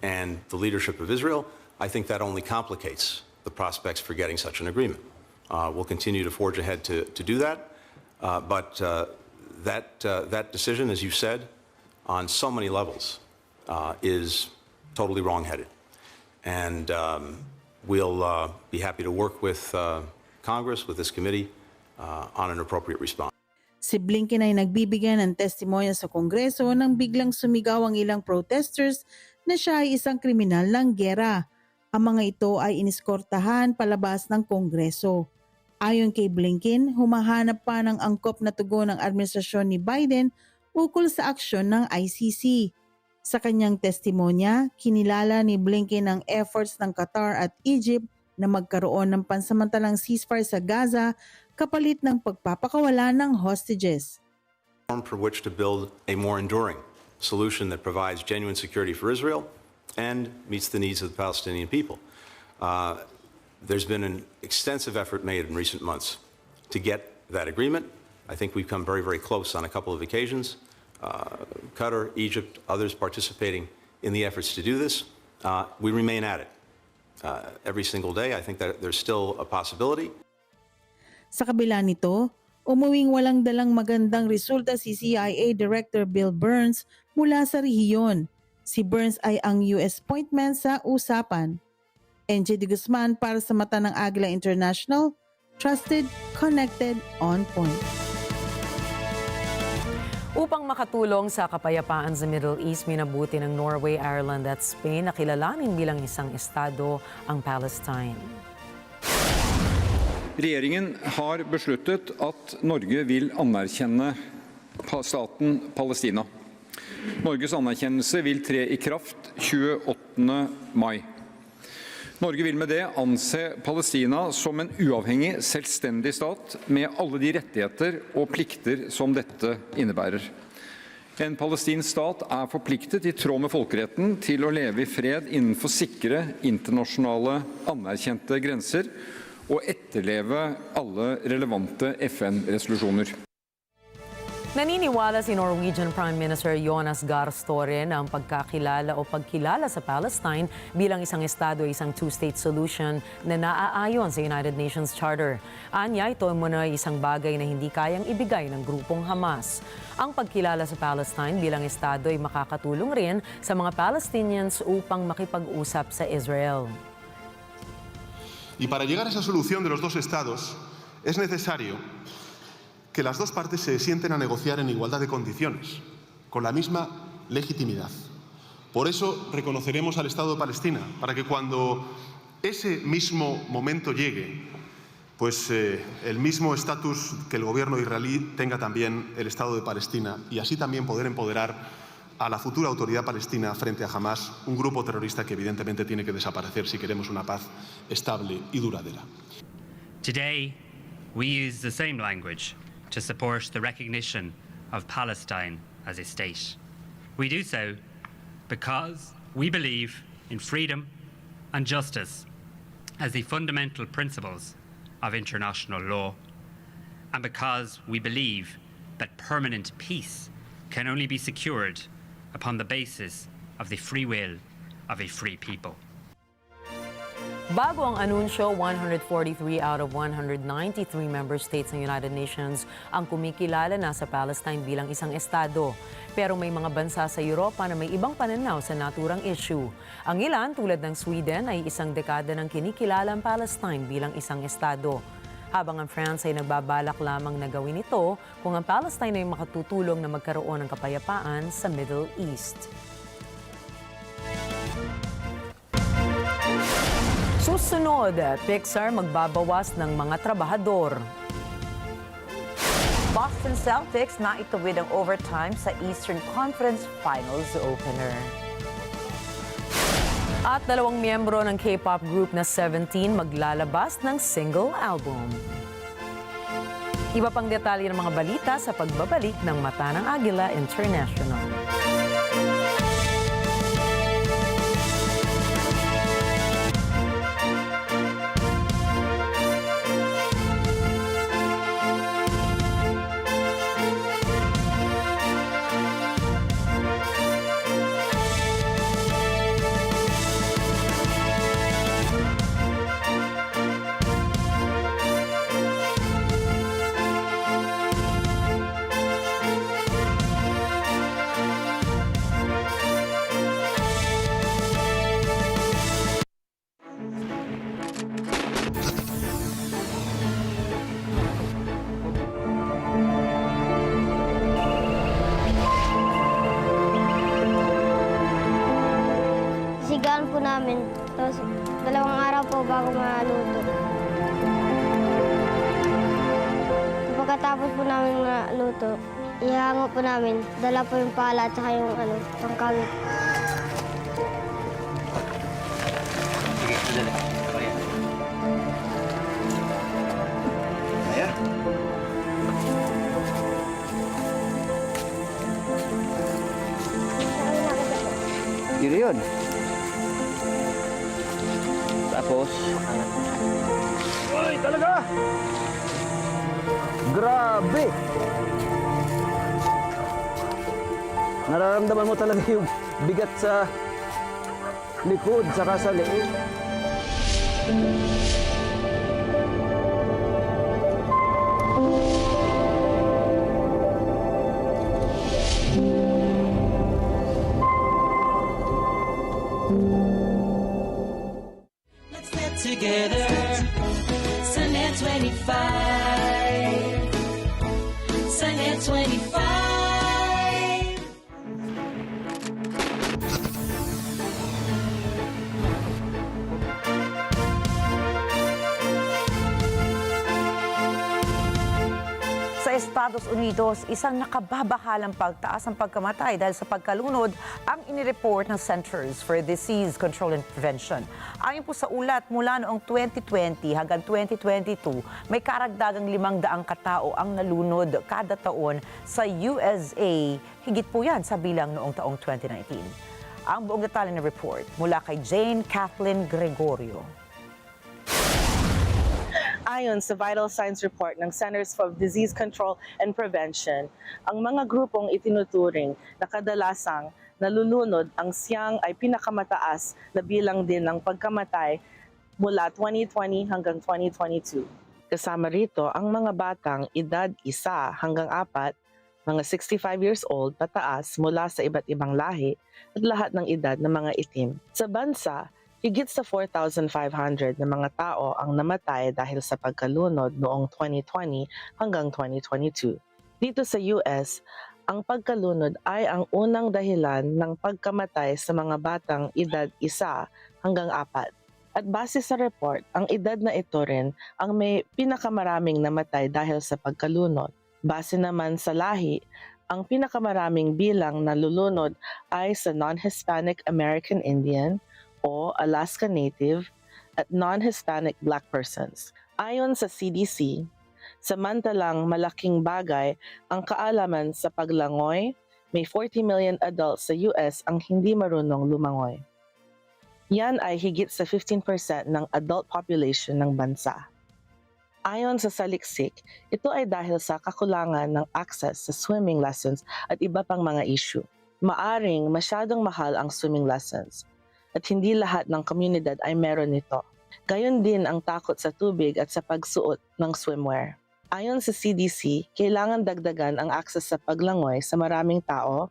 and the leadership of Israel, I think that only complicates the prospects for getting such an agreement. We'll continue to forge ahead to do that, but that decision, as you said, on so many levels, is totally wrong-headed. And we'll be happy to work with Congress, with this committee, on an appropriate response. Si Blinken ay nagbibigay ng testimonya sa Kongreso nang biglang sumigaw ang ilang protesters na siya ay isang kriminal ng gera. Ang mga ito ay iniskortahan palabas ng Kongreso. Ayon kay Blinken, humahanap pa ng angkop na tugon ng administrasyon ni Biden ukol sa aksyon ng ICC. Sa kanyang testimonya, kinilala ni Blinken ang efforts ng Qatar at Egypt na magkaroon ng pansamantalang ceasefire sa Gaza kapalit ng pagpapakawala ng hostages. For which to build a more enduring solution that provides genuine security for Israel and meets the needs of the Palestinian people. There's been an extensive effort made in recent months to get that agreement. I think we've come very, very close on a couple of occasions. Qatar, Egypt, others participating in the efforts to do this. We remain at it every single day. I think that there's still a possibility. Sa kabila nito, umuwing walang dalang magandang resulta si CIA Director Bill Burns mula sa rehiyon. Si Burns ay ang US appointment sa usapan. NJ de Guzman para sa mata ng Agila International, trusted, connected, on point. Upang makatulong sa kapayapaan sa Middle East, minabuti ng Norway, Ireland at Spain na kilalanin bilang isang estado ang Palestine. Regjeringen har besluttet at Norge vil anerkjenne staten Palestina. Norges anerkjennelse vil tre i kraft 28. mai. Norge vil med det anse Palestina som en uavhengig, selvstendig stat med alle de rettigheter og plikter som dette innebærer. En palestinsk stat er forpliktet i tråd med folkeretten til å leve i fred innenfor sikre, internasjonale, anerkjente grenser og etterleve alle relevante FN-resolusjoner. Naniniwala si Norwegian Prime Minister Jonas Gahr Støre na ang pagkilala sa Palestine bilang isang estado ay isang two-state solution na naaayon sa United Nations Charter. Anya, ito muna isang bagay na hindi kayang ibigay ng grupong Hamas. Ang pagkilala sa Palestine bilang estado ay makakatulong rin sa mga Palestinians upang makipag-usap sa Israel. Y para llegar a esa solución de los dos estados es necesario que las dos partes se sienten a negociar en igualdad de condiciones, con la misma legitimidad. Por eso reconoceremos al Estado de Palestina, para que cuando ese mismo momento llegue, pues el mismo estatus que el gobierno israelí tenga también el Estado de Palestina y así también poder empoderar a la futura autoridad palestina frente a Hamas, un grupo terrorista que evidentemente tiene que desaparecer si queremos una paz estable y duradera. Today, we use the same language to support the recognition of Palestine as a state. We do so because we believe in freedom and justice as the fundamental principles of international law, and because we believe that permanent peace can only be secured upon the basis of the free will of a free people. Bago ang anunsyo, 143 out of 193 member states ng United Nations ang kumikilala na sa Palestine bilang isang estado. Pero may mga bansa sa Europa na may ibang pananaw sa naturang issue. Ang ilan, tulad ng Sweden, ay isang dekada nang kinikilala ang Palestine bilang isang estado. habang ang France ay nagbabalak lamang na gawin ito kung ang Palestine ay makatutulong na magkaroon ng kapayapaan sa Middle East. Susunod, Pixar magbabawas ng mga trabahador. Boston Celtics na ituwid ang overtime sa Eastern Conference Finals opener. At 2 miyembro ng K-pop group na 17 maglalabas ng single album. Iba pang detalye ng mga balita sa pagbabalik ng Mata ng Agila International. Sigaan po namin. Tapos 2 araw po bago maluto. Pagkatapos po namin maluto, ihango po namin. Dala po yung pala at saka yung pangkawit. Sige, Kaya? Yun. Tapos, Ay, talaga! Grabe! Nararamdaman mo talaga yung bigat sa likod, saka sa leeg. Let's get together. Sunday 25. Sunday 25. Sa Estados Unidos, isang nakababahalang pagtaas ng pagkamatay dahil sa pagkalunod ang inireport ng Centers for Disease Control and Prevention. Ayon po sa ulat, mula noong 2020 hanggang 2022, may karagdagang 500 katao ang nalunod kada taon sa USA. Higit po yan sa bilang noong taong 2019. Ang buong detalye ng report mula kay Jane Kathleen Gregorio. Ayon sa Vital Signs Report ng Centers for Disease Control and Prevention, ang mga grupong itinuturing na kadalasang nalulunod ang siyang ay pinakamataas na bilang din ng pagkamatay mula 2020 hanggang 2022. Kasama rito ang mga batang edad 1 hanggang 4, mga 65 years old pataas mula sa iba't ibang lahi at lahat ng edad ng mga itim. Sa bansa, higit sa 4,500 na mga tao ang namatay dahil sa pagkalunod noong 2020 hanggang 2022. Dito sa US, ang pagkalunod ay ang unang dahilan ng pagkamatay sa mga batang edad 1 hanggang 4. At base sa report, ang edad na ito rin ang may pinakamaraming namatay dahil sa pagkalunod. Base naman sa lahi, ang pinakamaraming bilang na lulunod ay sa non-Hispanic American Indian o Alaska Native at non-Hispanic Black persons. Ayon sa CDC, samantalang malaking bagay ang kaalaman sa paglangoy, may 40 million adults sa US ang hindi marunong lumangoy. Yan ay higit sa 15% ng adult population ng bansa. Ayon sa saliksik, ito ay dahil sa kakulangan ng access sa swimming lessons at iba pang mga issue. Maaring masyadong mahal ang swimming lessons at hindi lahat ng komunidad ay meron nito. Gayon din ang takot sa tubig at sa pagsuot ng swimwear. Ayon sa CDC, kailangan dagdagan ang access sa paglangoy sa maraming tao,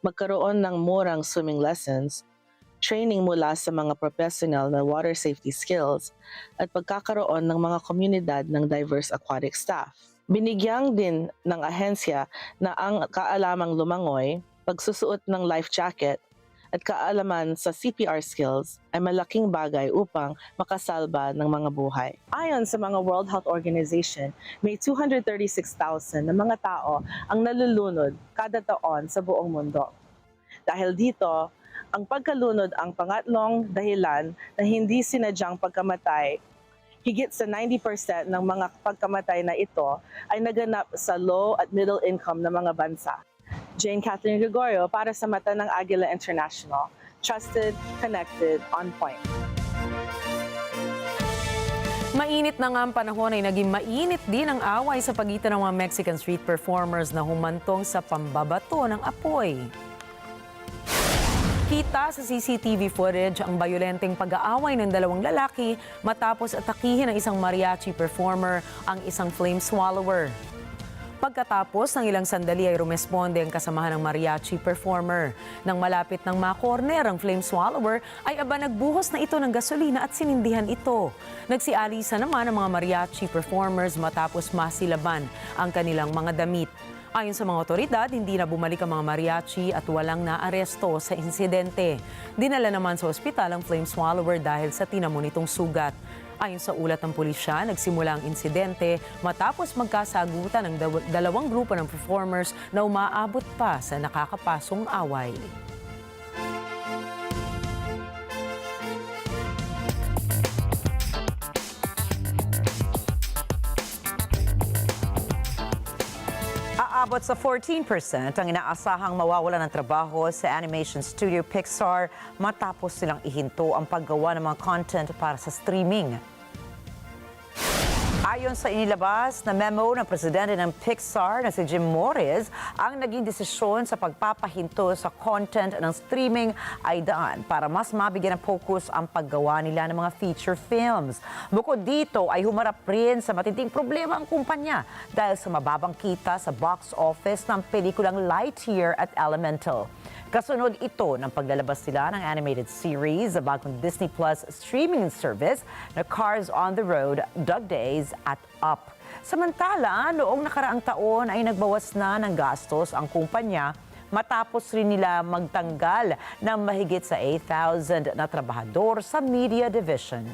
magkaroon ng murang swimming lessons, training mula sa mga professional na water safety skills, at pagkakaroon ng mga komunidad ng diverse aquatic staff. Binigyang din ng ahensya na ang kaalamang lumangoy, pagsusuot ng life jacket, at kaalaman sa CPR skills ay malaking bagay upang makasalba ng mga buhay. Ayon sa mga World Health Organization, may 236,000 na mga tao ang nalulunod kada taon sa buong mundo. Dahil dito, ang pagkalunod ang pangatlong dahilan na hindi sinadyang pagkamatay. Higit sa 90% ng mga pagkamatay na ito ay naganap sa low at middle income na mga bansa. Jane Catherine Gregorio para sa Mata ng Agila International. Trusted, connected, on point. Mainit na nga ang panahon ay naging mainit din ang away sa pagitan ng mga Mexican street performers na humantong sa pambabato ng apoy. Kita sa CCTV footage ang bayolenteng pag-aaway ng dalawang lalaki matapos atakihin ng isang mariachi performer ang isang flame swallower. Pagkatapos ng ilang sandali ay rumesponde ang kasamahan ng mariachi performer. Nang malapit ng makorner ang flame swallower ay nagbuhos na ito ng gasolina at sinindihan ito. Nagsialisa naman ang mga mariachi performers matapos masilaban ang kanilang mga damit. Ayon sa mga otoridad, hindi na bumalik ang mga mariachi at walang naaresto sa insidente. Dinala naman sa ospital ang flame swallower dahil sa tinamo nitong sugat. Ayon sa ulat ng pulisya, nagsimula ang insidente matapos magkasagutan ng dalawang grupo ng performers na umaabot pa sa nakakapasong away. Aabot sa 14% ang inaasahang mawawala ng trabaho sa animation studio Pixar matapos silang ihinto ang paggawa ng mga content para sa streaming. Ayon sa inilabas na memo ng presidente ng Pixar na si Jim Morris, ang naging desisyon sa pagpapahinto sa content ng streaming ay daan para mas mabigyan ng focus ang paggawa nila ng mga feature films. Bukod dito ay humarap rin sa matinding problema ang kumpanya dahil sa mababang kita sa box office ng pelikulang Lightyear at Elemental. Kasunod ito ng paglalabas nila ng animated series sa bagong Disney Plus streaming service na Cars on the Road, Dog Days at Up. Samantala, noong nakaraang taon ay nagbawas na ng gastos ang kumpanya matapos rin nila magtanggal ng mahigit sa 8,000 na trabahador sa media division.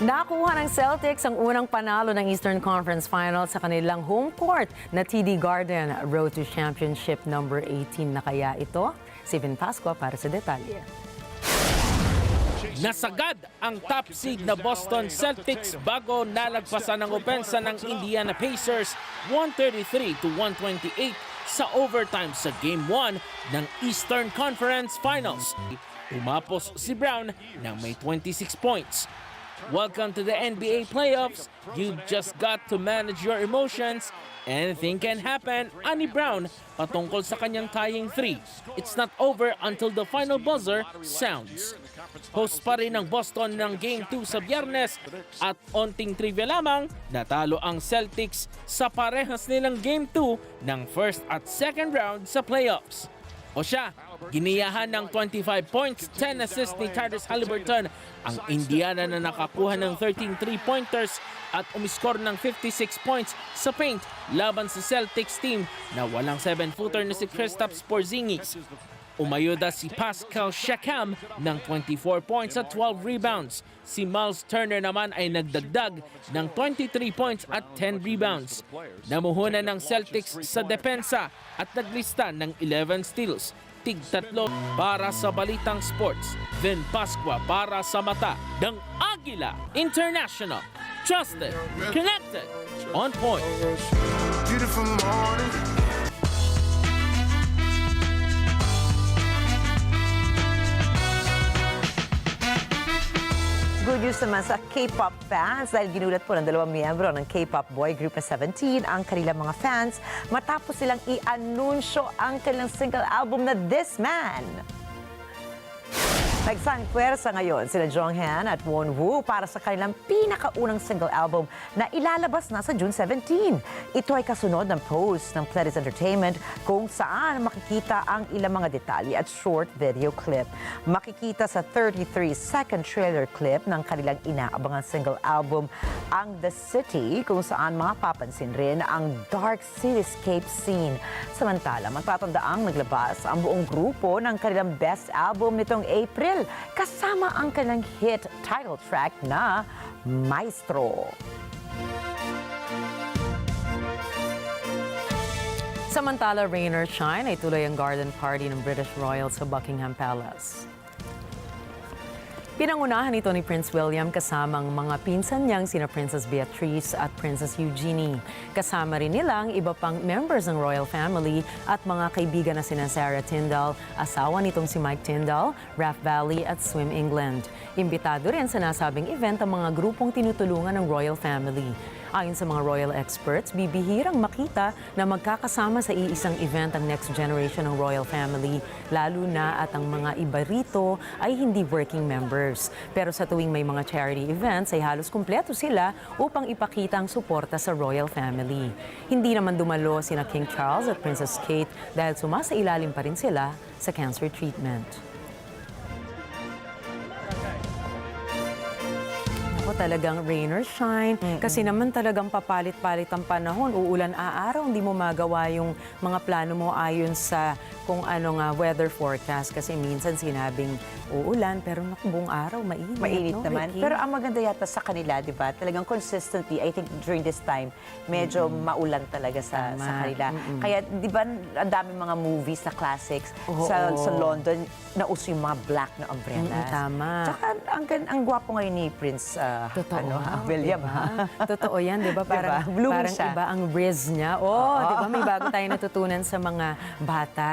Nakuha ng Celtics ang unang panalo ng Eastern Conference Finals sa kanilang home court na TD Garden. Road to Championship number 18 na kaya ito? Si Vin Pascua para sa detalye. Nasagad ang top seed na Boston Celtics bago nalagpasan ng opensa ng Indiana Pacers 133-128 sa overtime sa Game 1 ng Eastern Conference Finals. Umapos si Brown ng may 26 points. Welcome to the NBA playoffs. You just got to manage your emotions. Anything can happen, ani Brown, patungkol sa kanyang tying 3. It's not over until the final buzzer sounds. Host pa rin ng Boston ng Game 2 sa Biyernes at onting trivia lamang, natalo ang Celtics sa parehas nilang Game 2 ng first at second round sa playoffs. O siya, giniyahan ng 25 points, 10 assists ni Tyrese Haliburton ang Indiana na nakakuha ng 13 3-pointers at umiskor ng 56 points sa paint laban sa Celtics team na walang 7-footer na si Kristaps Porzingis. Umayuda si Pascal Siakam ng 24 points at 12 rebounds. Si Miles Turner naman ay nagdagdag ng 23 points at 10 rebounds. Namuhunan ng Celtics sa depensa at naglista ng 11 steals. Tig-tatlo para sa Balitang Sports. Vin Pascua para sa Mata ng Agila International. Trusted, connected, on point. Beautiful morning. Good news naman sa K-pop fans dahil ginulat po ng dalawang miyembro ng K-pop boy group na 17 ang kanilang mga fans matapos silang i-anunsyo ang kanilang single album na This Man. Nagsang puwersa ngayon sina Jonghan at Wonwoo para sa kanilang pinakaunang single album na ilalabas na sa June 17. Ito ay kasunod ng post ng Pledis Entertainment kung saan makikita ang ilang mga detalye at short video clip. Makikita sa 33-second trailer clip ng kanilang inaabangang single album ang The City kung saan mapapansin rin ang dark cityscape scene. Samantala, matatandaang naglabas ang buong grupo ng kanilang best album nitong April kasama ang kanilang hit title track na Maestro. Samantala, rain or shine ay tuloy ang garden party ng British Royals sa Buckingham Palace. Pinangunahan ito ni Prince William kasama ang mga pinsan niyang sina Princess Beatrice at Princess Eugenie. Kasama rin nila ang iba pang members ng royal family at mga kaibigan na sina Sarah Tyndall, asawa nitong si Mike Tyndall, Raf Valley at Swim England. Imbitado rin sa nasabing event ang mga grupong tinutulungan ng royal family. Ayon sa mga royal experts, bibihirang makita na magkakasama sa iisang event ang next generation ng royal family, lalo na at ang mga iba rito ay hindi working members. Pero sa tuwing may mga charity events ay halos kumpleto sila upang ipakita ang suporta sa royal family. Hindi naman dumalo sina King Charles at Princess Kate dahil sumasailalim pa rin sila sa cancer treatment. Talagang rain or shine. Kasi naman talagang papalit-palit ang panahon. Uulan araw, hindi mo magawa yung mga plano mo ayon sa kung ano nga weather forecast. Kasi minsan sinabing uulan, pero buong araw mainit. Mainit no, naman. Ricky? Pero ang maganda yata sa kanila, di ba? Talagang consistently, I think during this time, medyo maulan talaga sa kanila. Kaya di ba, ang daming mga movies na classics sa London, nauso yung mga black na umbrellas. Tama. Tsaka ang gwapo ngayon ni Prince William. Diba? Totoo yan, di ba? Parang, blooming parang siya. iba ang riz niya. Di ba? May bago tayo natutunan sa mga bata.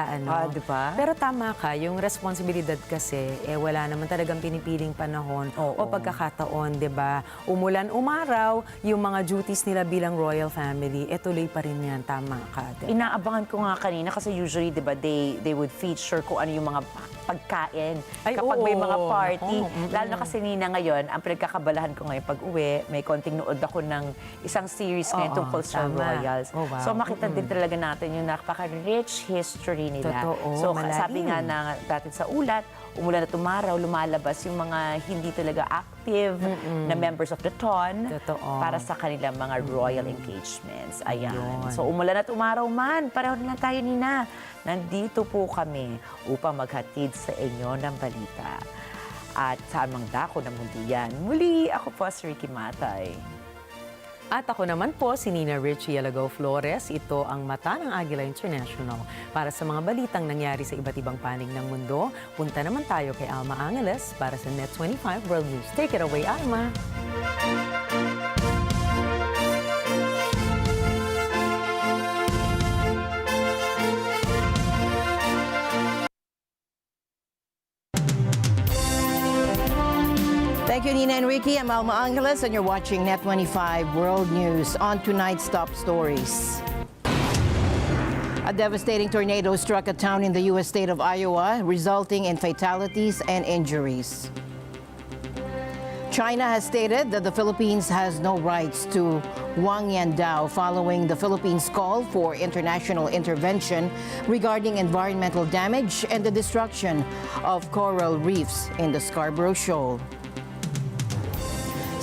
Di ba? Pero tama ka, yung responsibilidad kasi, wala naman talagang pinipiling panahon o pagkakataon, di ba? Umulan, umaraw, yung mga duties nila bilang royal family, tuloy pa rin yan. Tama ka. Diba? Inaabangan ko nga kanina kasi usually, di ba, they would feature kung ano yung mga pagkain kapag may mga party. Lalo na kasi Nina ngayon, ang pinagkakabalahan ko ngayon pag-uwi, may konting nood ako ng isang series ngayon tungkol sa royals. So makita din talaga natin yung napaka-rich history nila. So sabi nga na dati sa ulat, umulan at umaraw, lumalabas yung mga hindi talaga active na members of the TON para sa kanilang mga royal engagements. Ayan. So umulan at umaraw man, pareho na lang tayo, Nina. Nandito po kami upang maghatid sa inyo ng balita. At sa amang dako ng mundo yan, muli ako po si Ricky Matay. At ako naman po si Nina Richie Alagaw Flores. Ito ang Mata ng Agila International. Para sa mga balitang nangyari sa iba't ibang panig ng mundo, punta naman tayo kay Alma Angeles para sa Net 25 World News. Take it away, Alma! Thank you, Nina and Ricky. I'm Alma Angeles, and you're watching Net 25 World News. On tonight's top stories. A devastating tornado struck a town in the U.S. state of Iowa, resulting in fatalities and injuries. China has stated that the Philippines has no rights to Wang Yandao following the Philippines' call for international intervention regarding environmental damage and the destruction of coral reefs in the Scarborough Shoal.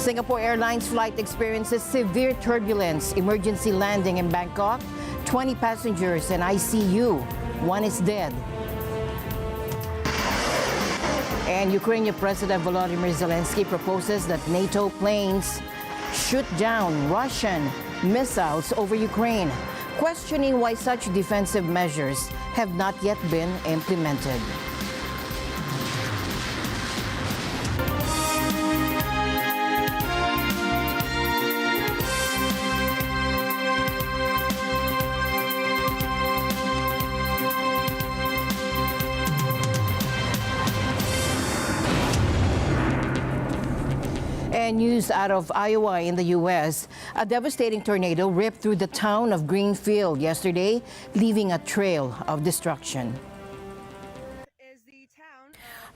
Singapore Airlines flight experiences severe turbulence, emergency landing in Bangkok, 20 passengers in ICU, one is dead. And Ukrainian President Volodymyr Zelensky proposes that NATO planes shoot down Russian missiles over Ukraine, questioning why such defensive measures have not yet been implemented. And news out of Iowa in the U.S. A devastating tornado ripped through the town of Greenfield yesterday, leaving a trail of destruction.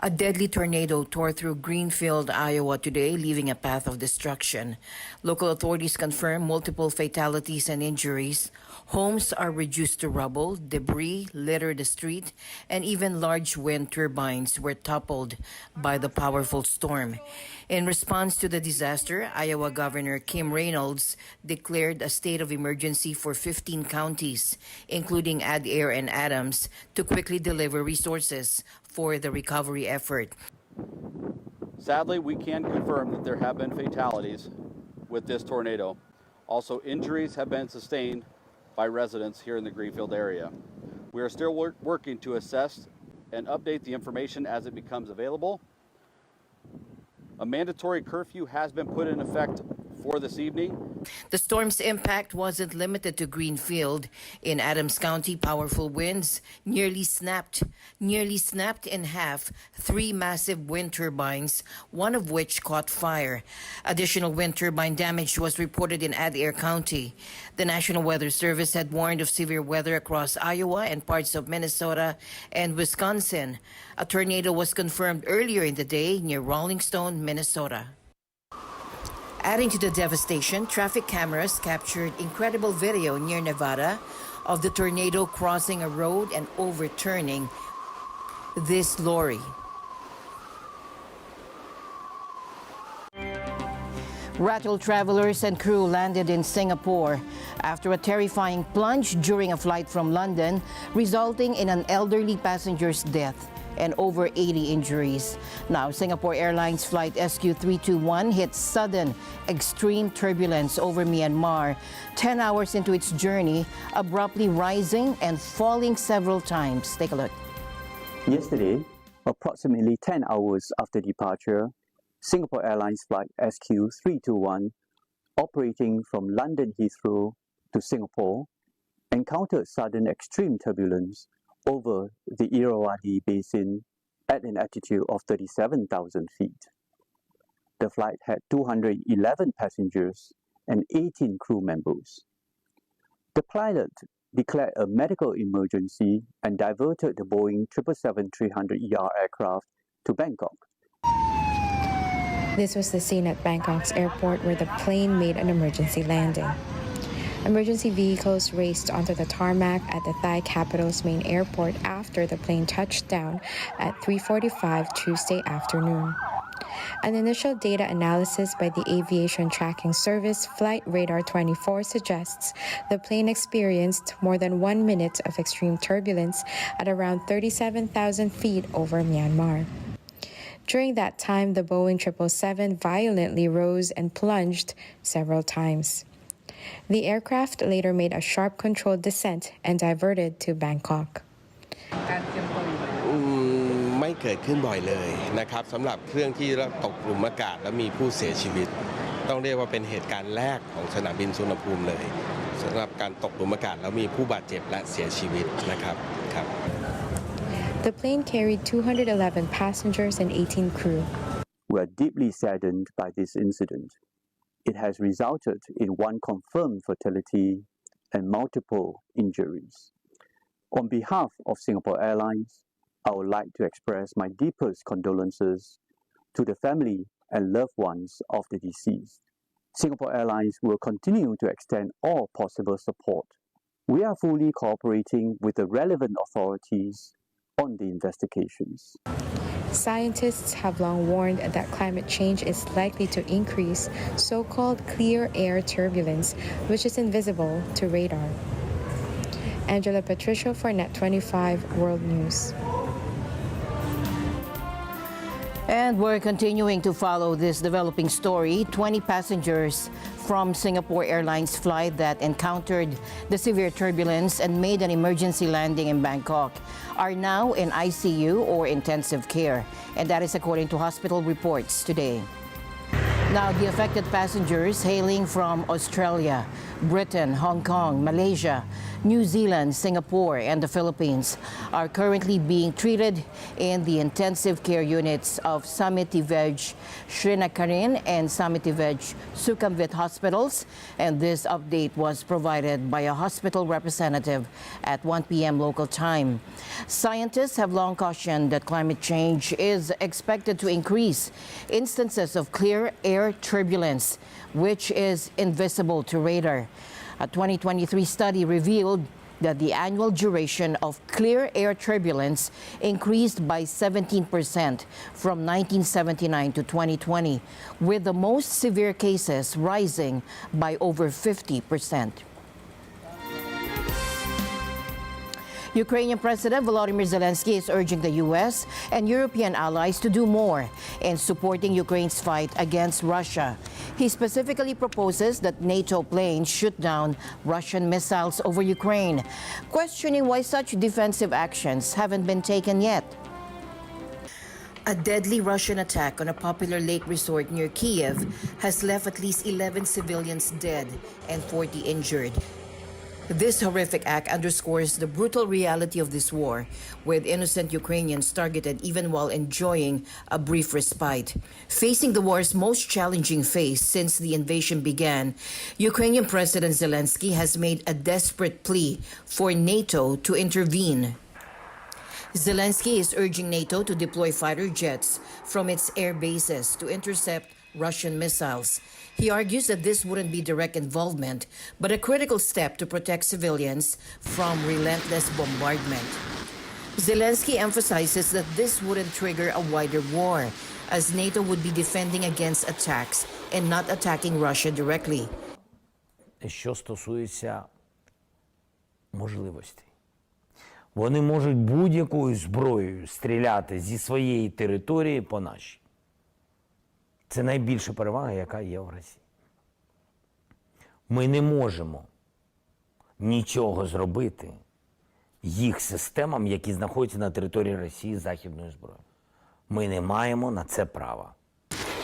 A deadly tornado tore through Greenfield, Iowa today, leaving a path of destruction. Local authorities confirm multiple fatalities and injuries. Homes are reduced to rubble, debris littered the street, and even large wind turbines were toppled by the powerful storm. In response to the disaster, Iowa Governor Kim Reynolds declared a state of emergency for 15 counties, including Adair and Adams, to quickly deliver resources for the recovery effort. Sadly, we can confirm that there have been fatalities with this tornado. Also, injuries have been sustained by residents here in the Greenfield area. We are still working to assess and update the information as it becomes available. A mandatory curfew has been put in effect for this evening. The storm's impact wasn't limited to Greenfield. In Adams County, powerful winds nearly snapped in half 3 massive wind turbines, one of which caught fire. Additional wind turbine damage was reported in Adair County. The National Weather Service had warned of severe weather across Iowa and parts of Minnesota and Wisconsin. A tornado was confirmed earlier in the day near Rolling Stone, Minnesota. Adding to the devastation, traffic cameras captured incredible video near Nevada of the tornado crossing a road and overturning this lorry. Rattled travelers and crew landed in Singapore after a terrifying plunge during a flight from London, resulting in an elderly passenger's death and over 80 injuries. Now, Singapore Airlines flight SQ321 hit sudden extreme turbulence over Myanmar 10 hours into its journey, abruptly rising and falling several times. Take a look. Yesterday, approximately 10 hours after departure, Singapore Airlines flight SQ321, operating from London Heathrow to Singapore, encountered sudden extreme turbulence over the Irrawaddy Basin at an altitude of 37,000 feet. The flight had 211 passengers and 18 crew members. The pilot declared a medical emergency and diverted the Boeing 777-300ER aircraft to Bangkok. This was the scene at Bangkok's airport where the plane made an emergency landing. Emergency vehicles raced onto the tarmac at the Thai capital's main airport after the plane touched down at 3:45 Tuesday afternoon. An initial data analysis by the aviation tracking service Flight Radar 24 suggests the plane experienced more than 1 minute of extreme turbulence at around 37,000 feet over Myanmar. During that time, the Boeing 777 violently rose and plunged several times. The aircraft later made a sharp controlled descent and diverted to Bangkok. ไม่เกิดขึ้นบ่อยเลยนะครับสำหรับเครื่องที่ตกหลุมอากาศและมีผู้เสียชีวิตต้องเรียกว่าเป็นเหตุการณ์แรกของสนามบินสุวรรณภูมิเลยสำหรับการตกหลุมอากาศแล้วมีผู้บาดเจ็บและเสียชีวิตนะครับ The plane carried 211 passengers and 18 crew. We are deeply saddened by this incident. It has resulted in one confirmed fatality and multiple injuries. On behalf of Singapore Airlines, I would like to express my deepest condolences to the family and loved ones of the deceased. Singapore Airlines will continue to extend all possible support. We are fully cooperating with the relevant authorities on the investigations. Scientists have long warned that climate change is likely to increase so-called clear air turbulence, which is invisible to radar. Angela Patricio for Net 25 World News. And we're continuing to follow this developing story. 20 passengers from Singapore Airlines flight that encountered the severe turbulence and made an emergency landing in Bangkok are now in ICU or intensive care. And that is according to hospital reports today. Now, the affected passengers hailing from Australia, Britain, Hong Kong, Malaysia, New Zealand, Singapore, and the Philippines are currently being treated in the intensive care units of Samitivej Srinakarin and Samitivej Sukhumvit hospitals. And this update was provided by a hospital representative at 1 p.m. local time. Scientists have long cautioned that climate change is expected to increase instances of clear air turbulence, which is invisible to radar. A 2023 study revealed that the annual duration of clear air turbulence increased by 17% from 1979 to 2020, with the most severe cases rising by over 50%. Ukrainian President Volodymyr Zelensky is urging the U.S. and European allies to do more in supporting Ukraine's fight against Russia. He specifically proposes that NATO planes shoot down Russian missiles over Ukraine, questioning why such defensive actions haven't been taken yet. A deadly Russian attack on a popular lake resort near Kiev has left at least 11 civilians dead and 40 injured. This horrific act underscores the brutal reality of this war, with innocent Ukrainians targeted even while enjoying a brief respite. Facing the war's most challenging phase since the invasion began, Ukrainian President Zelensky has made a desperate plea for NATO to intervene. Zelensky is urging NATO to deploy fighter jets from its air bases to intercept Russian missiles. He argues that this wouldn't be direct involvement, but a critical step to protect civilians from relentless bombardment. Zelensky emphasizes that this wouldn't trigger a wider war, as NATO would be defending against attacks and not attacking Russia directly. Що стосується можливостей. Вони можуть будь-якою зброєю стріляти зі своєї території по нашій. Це найбільша перевага, яка є в Росії. Ми не можемо нічого зробити їх системам, які знаходяться на території Росії з західною зброєю. Ми не маємо на це права.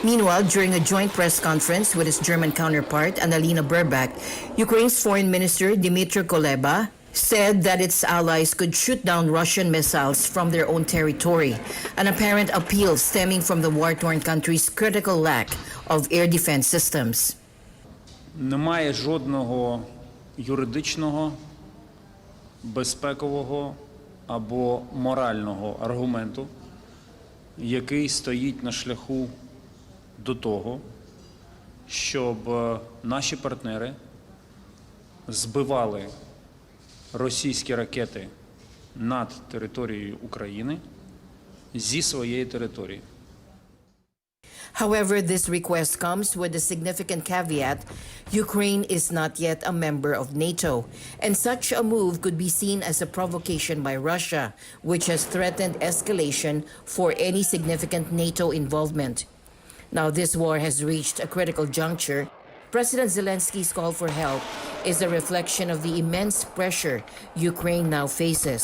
Meanwhile, during a joint press conference with his German counterpart, Annalena Baerbock, Ukraine's Foreign Minister Dmytro Kuleba said that its allies could shoot down Russian missiles from their own territory, an apparent appeal stemming from the war-torn country's critical lack of air defense systems. Немає жодного юридичного, безпекового або морального аргументу, який стоїть на шляху до того, щоб наші партнери збивали російські ракети над територією України зі своєї території. However, this request comes with a significant caveat. Ukraine is not yet a member of NATO, and such a move could be seen as a provocation by Russia, which has threatened escalation for any significant NATO involvement. Now, this war has reached a critical juncture. President Zelensky's call for help is a reflection of the immense pressure Ukraine now faces.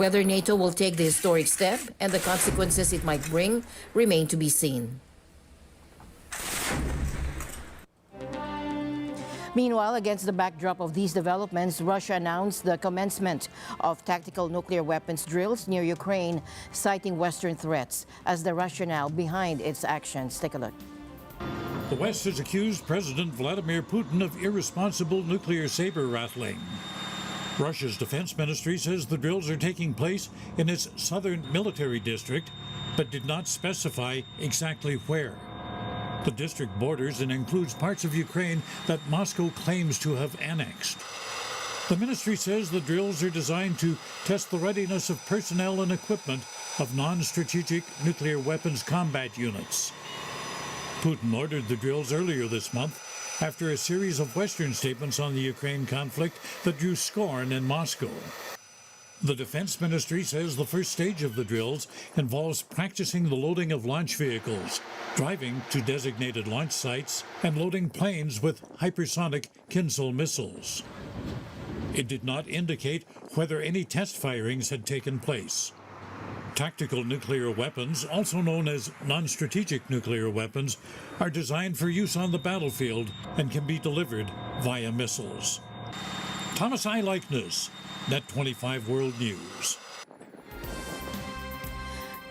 Whether NATO will take the historic step and the consequences it might bring remain to be seen. Meanwhile, against the backdrop of these developments, Russia announced the commencement of tactical nuclear weapons drills near Ukraine, citing Western threats as the rationale behind its actions. Take a look. The West has accused President Vladimir Putin of irresponsible nuclear saber-rattling. Russia's defense ministry says the drills are taking place in its southern military district, but did not specify exactly where. The district borders and includes parts of Ukraine that Moscow claims to have annexed. The ministry says the drills are designed to test the readiness of personnel and equipment of non-strategic nuclear weapons combat units. Putin ordered the drills earlier this month after a series of Western statements on the Ukraine conflict that drew scorn in Moscow. The defense ministry says the first stage of the drills involves practicing the loading of launch vehicles, driving to designated launch sites, and loading planes with hypersonic Kinzhal missiles. It did not indicate whether any test firings had taken place. Tactical nuclear weapons, also known as non-strategic nuclear weapons, are designed for use on the battlefield and can be delivered via missiles. Thomas I. Likeness, Net 25 World News.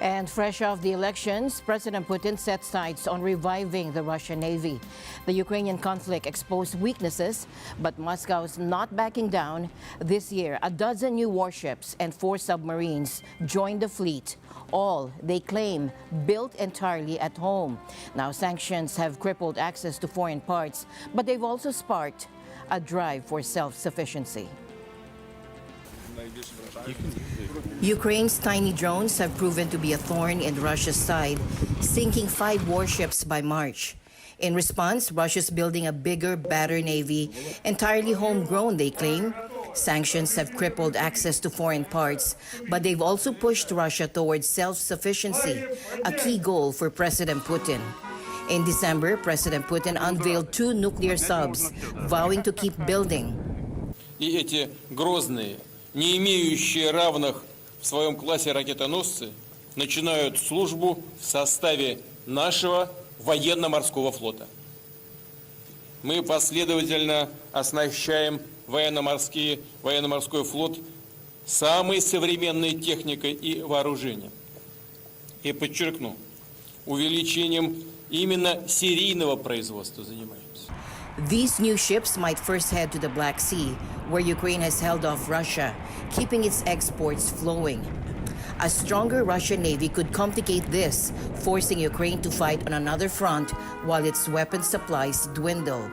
And fresh off the elections, President Putin set sights on reviving the Russian Navy. The Ukrainian conflict exposed weaknesses, but Moscow's not backing down. This year, a dozen new warships and 4 submarines joined the fleet. All, they claim, built entirely at home. Now, sanctions have crippled access to foreign parts, but they've also sparked a drive for self-sufficiency. Ukraine's tiny drones have proven to be a thorn in Russia's side, sinking 5 warships by March. In response, Russia's building a bigger, badder navy, entirely homegrown, they claim. Sanctions have crippled access to foreign parts, but they've also pushed Russia towards self-sufficiency, a key goal for President Putin. In December, President Putin unveiled 2 nuclear subs, vowing to keep building. И эти грозные, не имеющие равных в своем классе ракетоносцы начинают службу в составе нашего военно-морского флота. Мы последовательно оснащаем военно-морской флот самой современной техникой и вооружением. И подчеркну, увеличением именно серийного производства занимаемся. These new ships might first head to the Black Sea, where Ukraine has held off Russia, keeping its exports flowing. A stronger Russian Navy could complicate this, forcing Ukraine to fight on another front while its weapon supplies dwindle.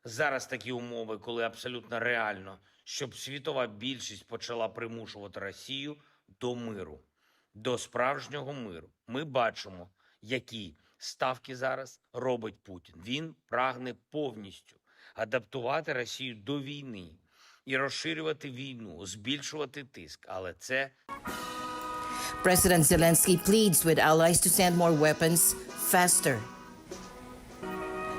Зараз такі умови, коли абсолютно реально, щоб світова більшість почала примушувати Росію до миру, до справжнього миру. Ми бачимо, які ставки зараз робить Путін. Він прагне повністю адаптувати Росію до війни і розширювати війну, збільшувати тиск, але це... President Zelensky pleads with allies to send more weapons faster.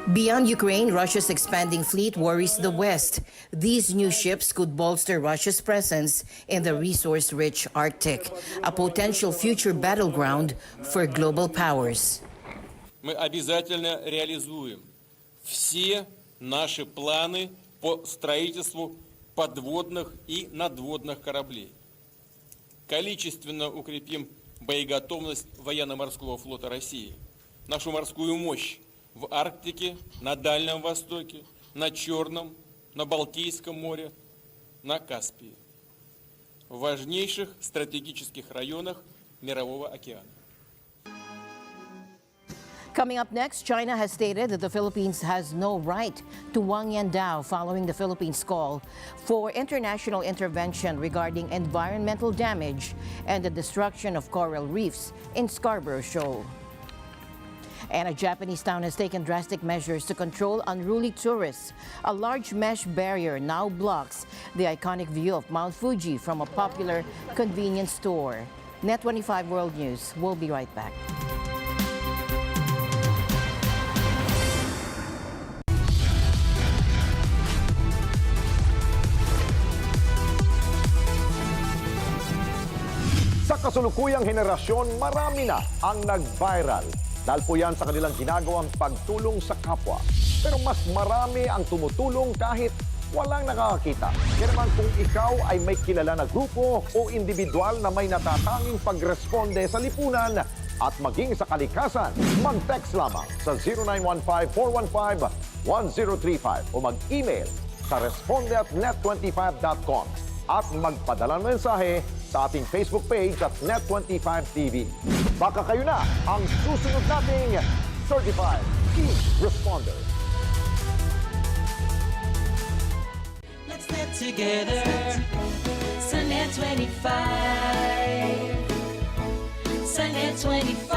Beyond Ukraine, Russia's expanding fleet worries the West. These new ships could bolster Russia's presence in the resource-rich Arctic, a potential future battleground for global powers. Мы обязательно реализуем все наши планы по строительству подводных и надводных кораблей. Количественно укрепим боеготовность военно-морского флота России, нашу морскую мощь в Арктике, на Дальнем Востоке, на Черном, на Балтийском море, на Каспии, в важнейших стратегических районах Мирового океана. Coming up next, China has stated that the Philippines has no right to Wang Yandao following the Philippines' call for international intervention regarding environmental damage and the destruction of coral reefs in Scarborough Shoal. And a Japanese town has taken drastic measures to control unruly tourists. A large mesh barrier now blocks the iconic view of Mount Fuji from a popular convenience store. Net 25 World News. We'll be right back. Sa kasulukuyang henerasyon, marami na ang nag-viral. Dahil po yan sa kanilang ginagawang pagtulong sa kapwa. Pero mas marami ang tumutulong kahit walang nakakakita. Kaya naman kung ikaw ay may kilala na grupo o individual na may natatanging pagresponde sa lipunan at maging sa kalikasan, mag-text lamang sa 0915-415-1035 o mag-email sa responde@net25.com at magpadala ng mensahe sa ating Facebook page at Net25TV. Baka kayo na ang susunod nating Certified Key Responder. Let's net together sa Net25. Sa Net25.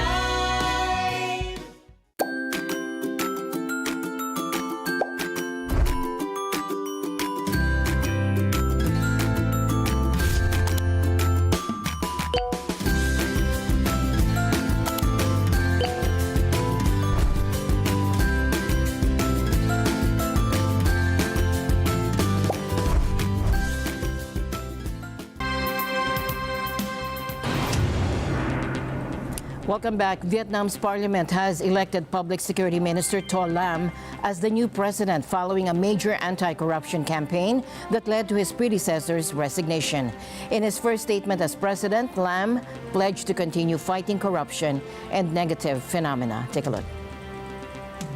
Welcome back. Vietnam's parliament has elected Public Security Minister To Lam as the new president following a major anti-corruption campaign that led to his predecessor's resignation. In his first statement as president, Lam pledged to continue fighting corruption and negative phenomena. Take a look.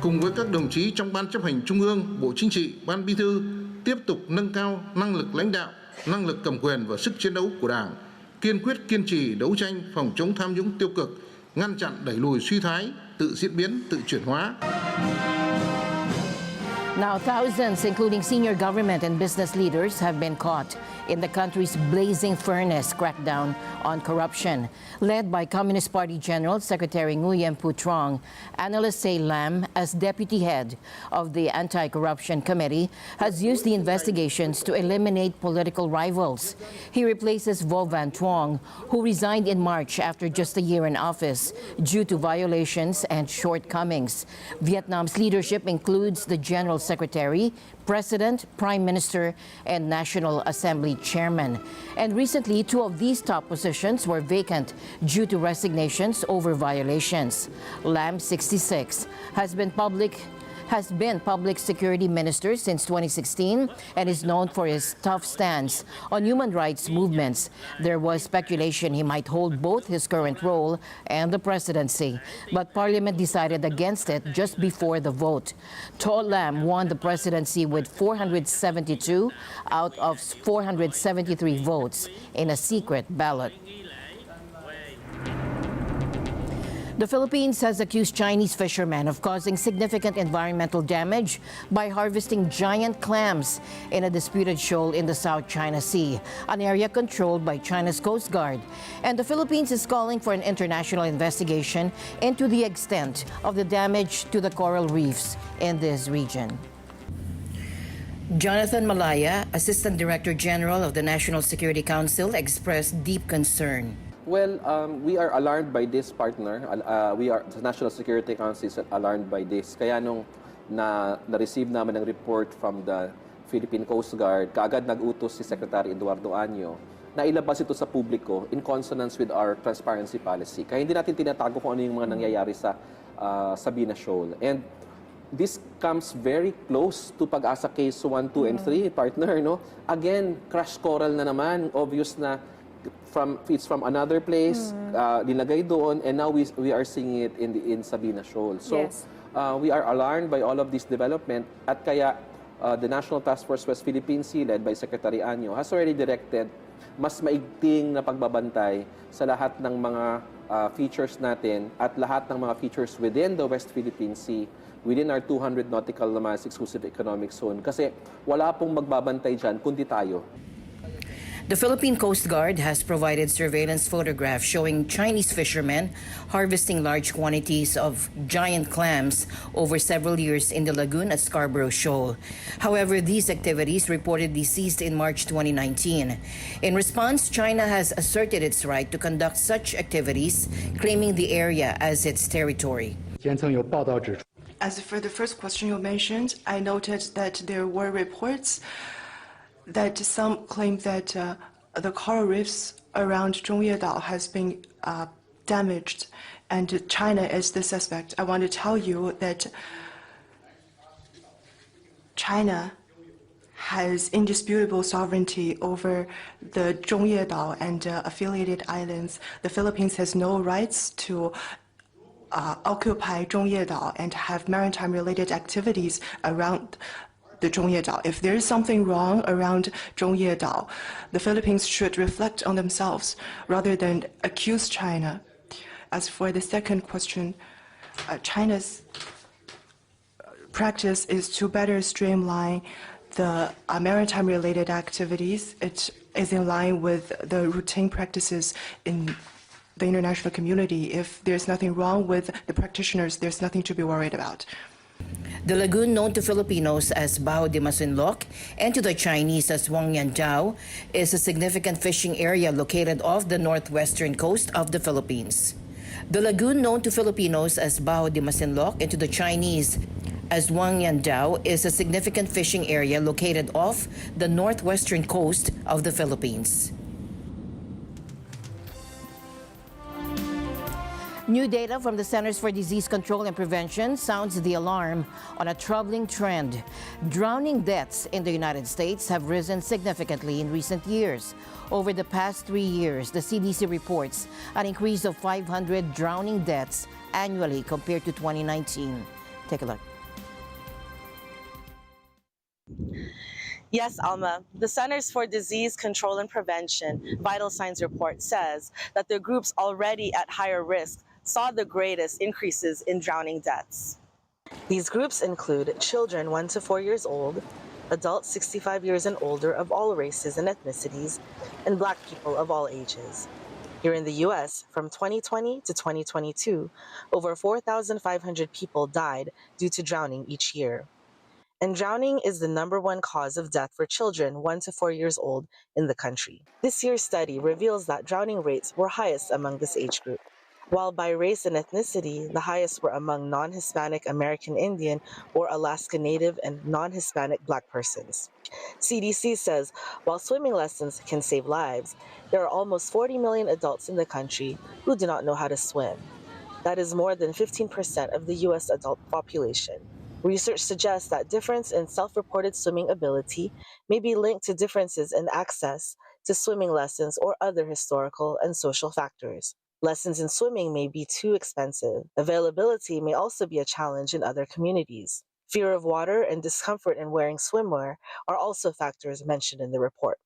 Cùng với các đồng chí trong Ban chấp hành Trung ương, Bộ Chính trị, Ban Bí thư tiếp tục nâng cao năng lực lãnh đạo, năng lực cầm quyền và sức chiến đấu của Đảng, kiên quyết kiên trì đấu tranh phòng chống tham nhũng tiêu cực, ngăn chặn đẩy lùi suy thoái, tự diễn biến, tự chuyển hóa. Now, thousands, including senior government and business leaders, have been caught in the country's blazing furnace crackdown on corruption. Led by Communist Party General Secretary Nguyen Phu Trong, analysts say Lam, as deputy head of the Anti-Corruption Committee, has used the investigations to eliminate political rivals. He replaces Vo Van Thuong, who resigned in March after just a year in office due to violations and shortcomings. Vietnam's leadership includes the General Secretary, President, Prime Minister, and National Assembly Chairman. And recently, two of these top positions were vacant due to resignations over violations. Lam, 66, has been Public Security Minister since 2016 and is known for his tough stance on human rights movements. There was speculation he might hold both his current role and the presidency, but Parliament decided against it just before the vote. To Lam won the presidency with 472 out of 473 votes in a secret ballot. The Philippines has accused Chinese fishermen of causing significant environmental damage by harvesting giant clams in a disputed shoal in the South China Sea, an area controlled by China's Coast Guard. And the Philippines is calling for an international investigation into the extent of the damage to the coral reefs in this region. Jonathan Malaya, Assistant Director General of the National Security Council, expressed deep concern. Well, we are alarmed by this, partner. The National Security Council is alarmed by this. Kaya nung na-receive namin ng report from the Philippine Coast Guard, kaagad nag-utos si Secretary Eduardo Año na ilabas ito sa publiko in consonance with our transparency policy. Kaya hindi natin tinatago kung ano yung mga nangyayari sa Sabina Shoal. And this comes very close to Pag-asa Case 1, 2, and 3, partner. No? Again, crushed coral na naman. Obvious na it's from another place, nilagay doon, and now we are seeing it in Sabina Shoal. So yes. We are alarmed by all of this development, at kaya the National Task Force West Philippine Sea, led by Secretary Año, has already directed mas maigting na pagbabantay sa lahat ng mga features natin at lahat ng mga features within the West Philippine Sea, within our 200 nautical miles exclusive economic zone. Kasi wala pong magbabantay dyan kundi tayo. The Philippine Coast Guard has provided surveillance photographs showing Chinese fishermen harvesting large quantities of giant clams over several years in the lagoon at Scarborough Shoal. However, these activities reportedly ceased in March 2019. In response, China has asserted its right to conduct such activities, claiming the area as its territory. As for the first question you mentioned, I noted that there were reports that some claim that the coral reefs around Zhongyedao has been damaged, and China is the suspect. I want to tell you that China has indisputable sovereignty over the Zhongyedao and affiliated islands. The Philippines has no rights to occupy Zhongyedao and have maritime-related activities around the Zhongyedao. If there is something wrong around Zhongyedao, the Philippines should reflect on themselves rather than accuse China. As for the second question, China's practice is to better streamline the maritime-related activities. It is in line with the routine practices in the international community. If there's nothing wrong with the practitioners, there's nothing to be worried about. The lagoon, known to Filipinos as Bao de Masinloc and to the Chinese as Huangyanjiao, is a significant fishing area located off the northwestern coast of the Philippines. The lagoon, known to Filipinos as Bao de Masinloc and to the Chinese as Huangyanjiao, is a significant fishing area located off the northwestern coast of the Philippines. New data from the Centers for Disease Control and Prevention sounds the alarm on a troubling trend. Drowning deaths in the United States have risen significantly in recent years. Over the past 3 years, the CDC reports an increase of 500 drowning deaths annually compared to 2019. Take a look. Yes, Alma. The Centers for Disease Control and Prevention Vital Signs Report says that the groups already at higher risk saw the greatest increases in drowning deaths. These groups include children 1 to 4 years old, adults 65 years and older of all races and ethnicities, and Black people of all ages. Here in the U.S., from 2020 to 2022, over 4,500 people died due to drowning each year. And drowning is the #1 cause of death for children 1 to 4 years old in the country. This year's study reveals that drowning rates were highest among this age group. While by race and ethnicity, the highest were among non-Hispanic American Indian or Alaska Native and non-Hispanic Black persons. CDC says while swimming lessons can save lives, there are almost 40 million adults in the country who do not know how to swim. That is more than 15% of the U.S. adult population. Research suggests that difference in self-reported swimming ability may be linked to differences in access to swimming lessons or other historical and social factors. Lessons in swimming may be too expensive. Availability may also be a challenge in other communities. Fear of water and discomfort in wearing swimwear are also factors mentioned in the report.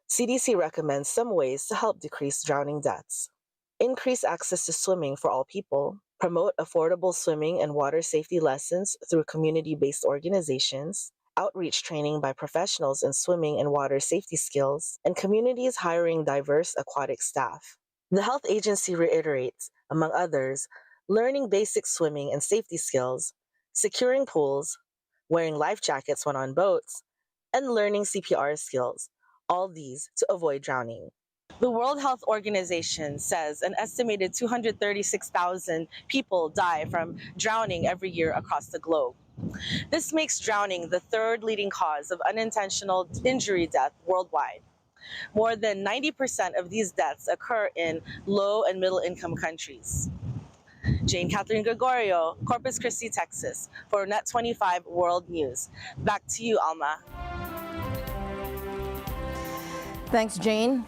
CDC recommends some ways to help decrease drowning deaths. Increase access to swimming for all people, promote affordable swimming and water safety lessons through community-based organizations, outreach training by professionals in swimming and water safety skills, and communities hiring diverse aquatic staff. The health agency reiterates, among others, learning basic swimming and safety skills, securing pools, wearing life jackets when on boats, and learning CPR skills, all these to avoid drowning. The World Health Organization says an estimated 236,000 people die from drowning every year across the globe. This makes drowning the 3rd leading cause of unintentional injury death worldwide. More than 90% of these deaths occur in low and middle income countries. Jane Catherine Gregorio, Corpus Christi, Texas, for Net 25 World News. Back to you, Alma. Thanks, Jane.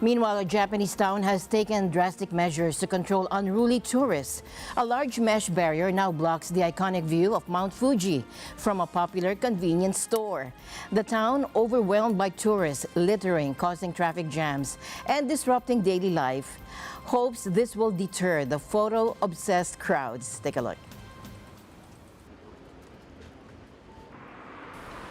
Meanwhile, a Japanese town has taken drastic measures to control unruly tourists. A large mesh barrier now blocks the iconic view of Mount Fuji from a popular convenience store. The town, overwhelmed by tourists littering, causing traffic jams, and disrupting daily life, hopes this will deter the photo-obsessed crowds. Take a look.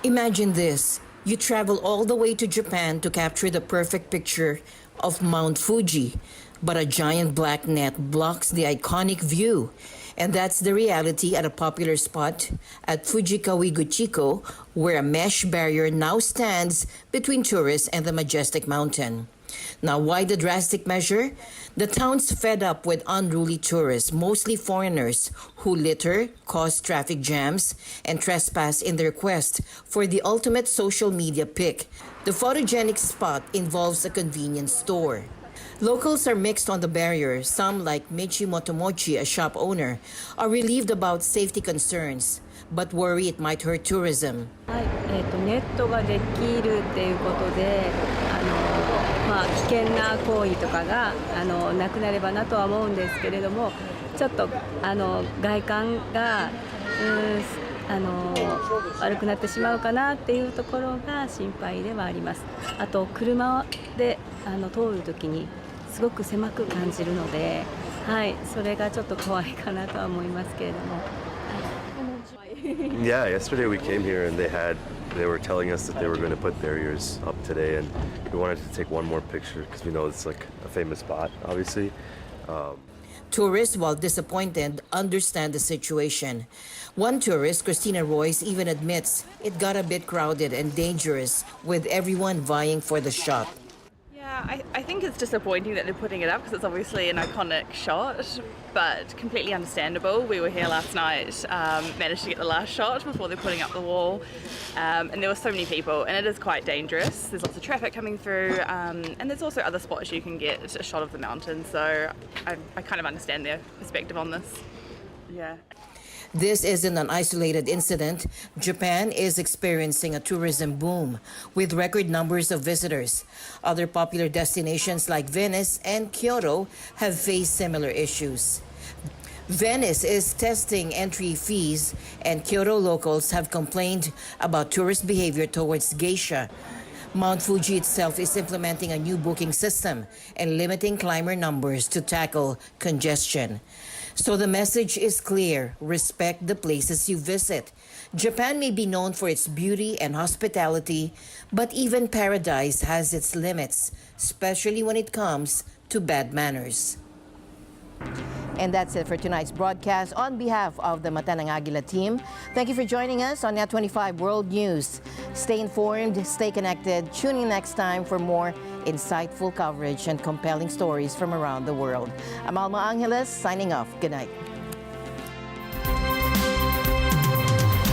Imagine this. You travel all the way to Japan to capture the perfect picture of Mount Fuji, but a giant black net blocks the iconic view. And that's the reality at a popular spot at Fujikawi Guchiko, where a mesh barrier now stands between tourists and the majestic mountain. Now, why the drastic measure? The town's fed up with unruly tourists, mostly foreigners, who litter, cause traffic jams, and trespass in their quest for the ultimate social media pic. The photogenic spot involves a convenience store. Locals are mixed on the barrier. Some, like Michi Motomochi, a shop owner, are relieved about safety concerns, but worry it might hurt tourism. ネットができるっていうことで、危険な行為とかがなくなればなとは思うんですけれども、ちょっと外観が悪くなってしまうかなっていうところが心配ではあります。あと車で通るときにすごく狭く感じるので、はい、それがちょっと怖いかなとは思いますけれども。Yeah, yesterday we came here and they were telling us that they were going to put barriers up today, and we wanted to take one more picture because we know it's like a famous spot, obviously. Tourists, while disappointed, understand the situation. One tourist, Christina Royce, even admits it got a bit crowded and dangerous with everyone vying for the shot. Yeah, Yeah, I think it's disappointing that they're putting it up because it's obviously an iconic shot, but completely understandable. We were here last night, managed to get the last shot before they're putting up the wall, and there were so many people, and it is quite dangerous. There's lots of traffic coming through, and there's also other spots you can get a shot of the mountain, so I kind of understand their perspective on this. Yeah. This isn't an isolated incident. Japan is experiencing a tourism boom with record numbers of visitors. Other popular destinations like Venice and Kyoto have faced similar issues. Venice is testing entry fees, and Kyoto locals have complained about tourist behavior towards geisha. Mount Fuji itself is implementing a new booking system and limiting climber numbers to tackle congestion. So the message is clear: respect the places you visit. Japan may be known for its beauty and hospitality, but even paradise has its limits, especially when it comes to bad manners. And that's it for tonight's broadcast. On behalf of the Mata ng Agila team, thank you for joining us on Net 25 World News. Stay informed, stay connected. Tune in next time for more insightful coverage and compelling stories from around the world. I'm Alma Angeles, signing off. Good night.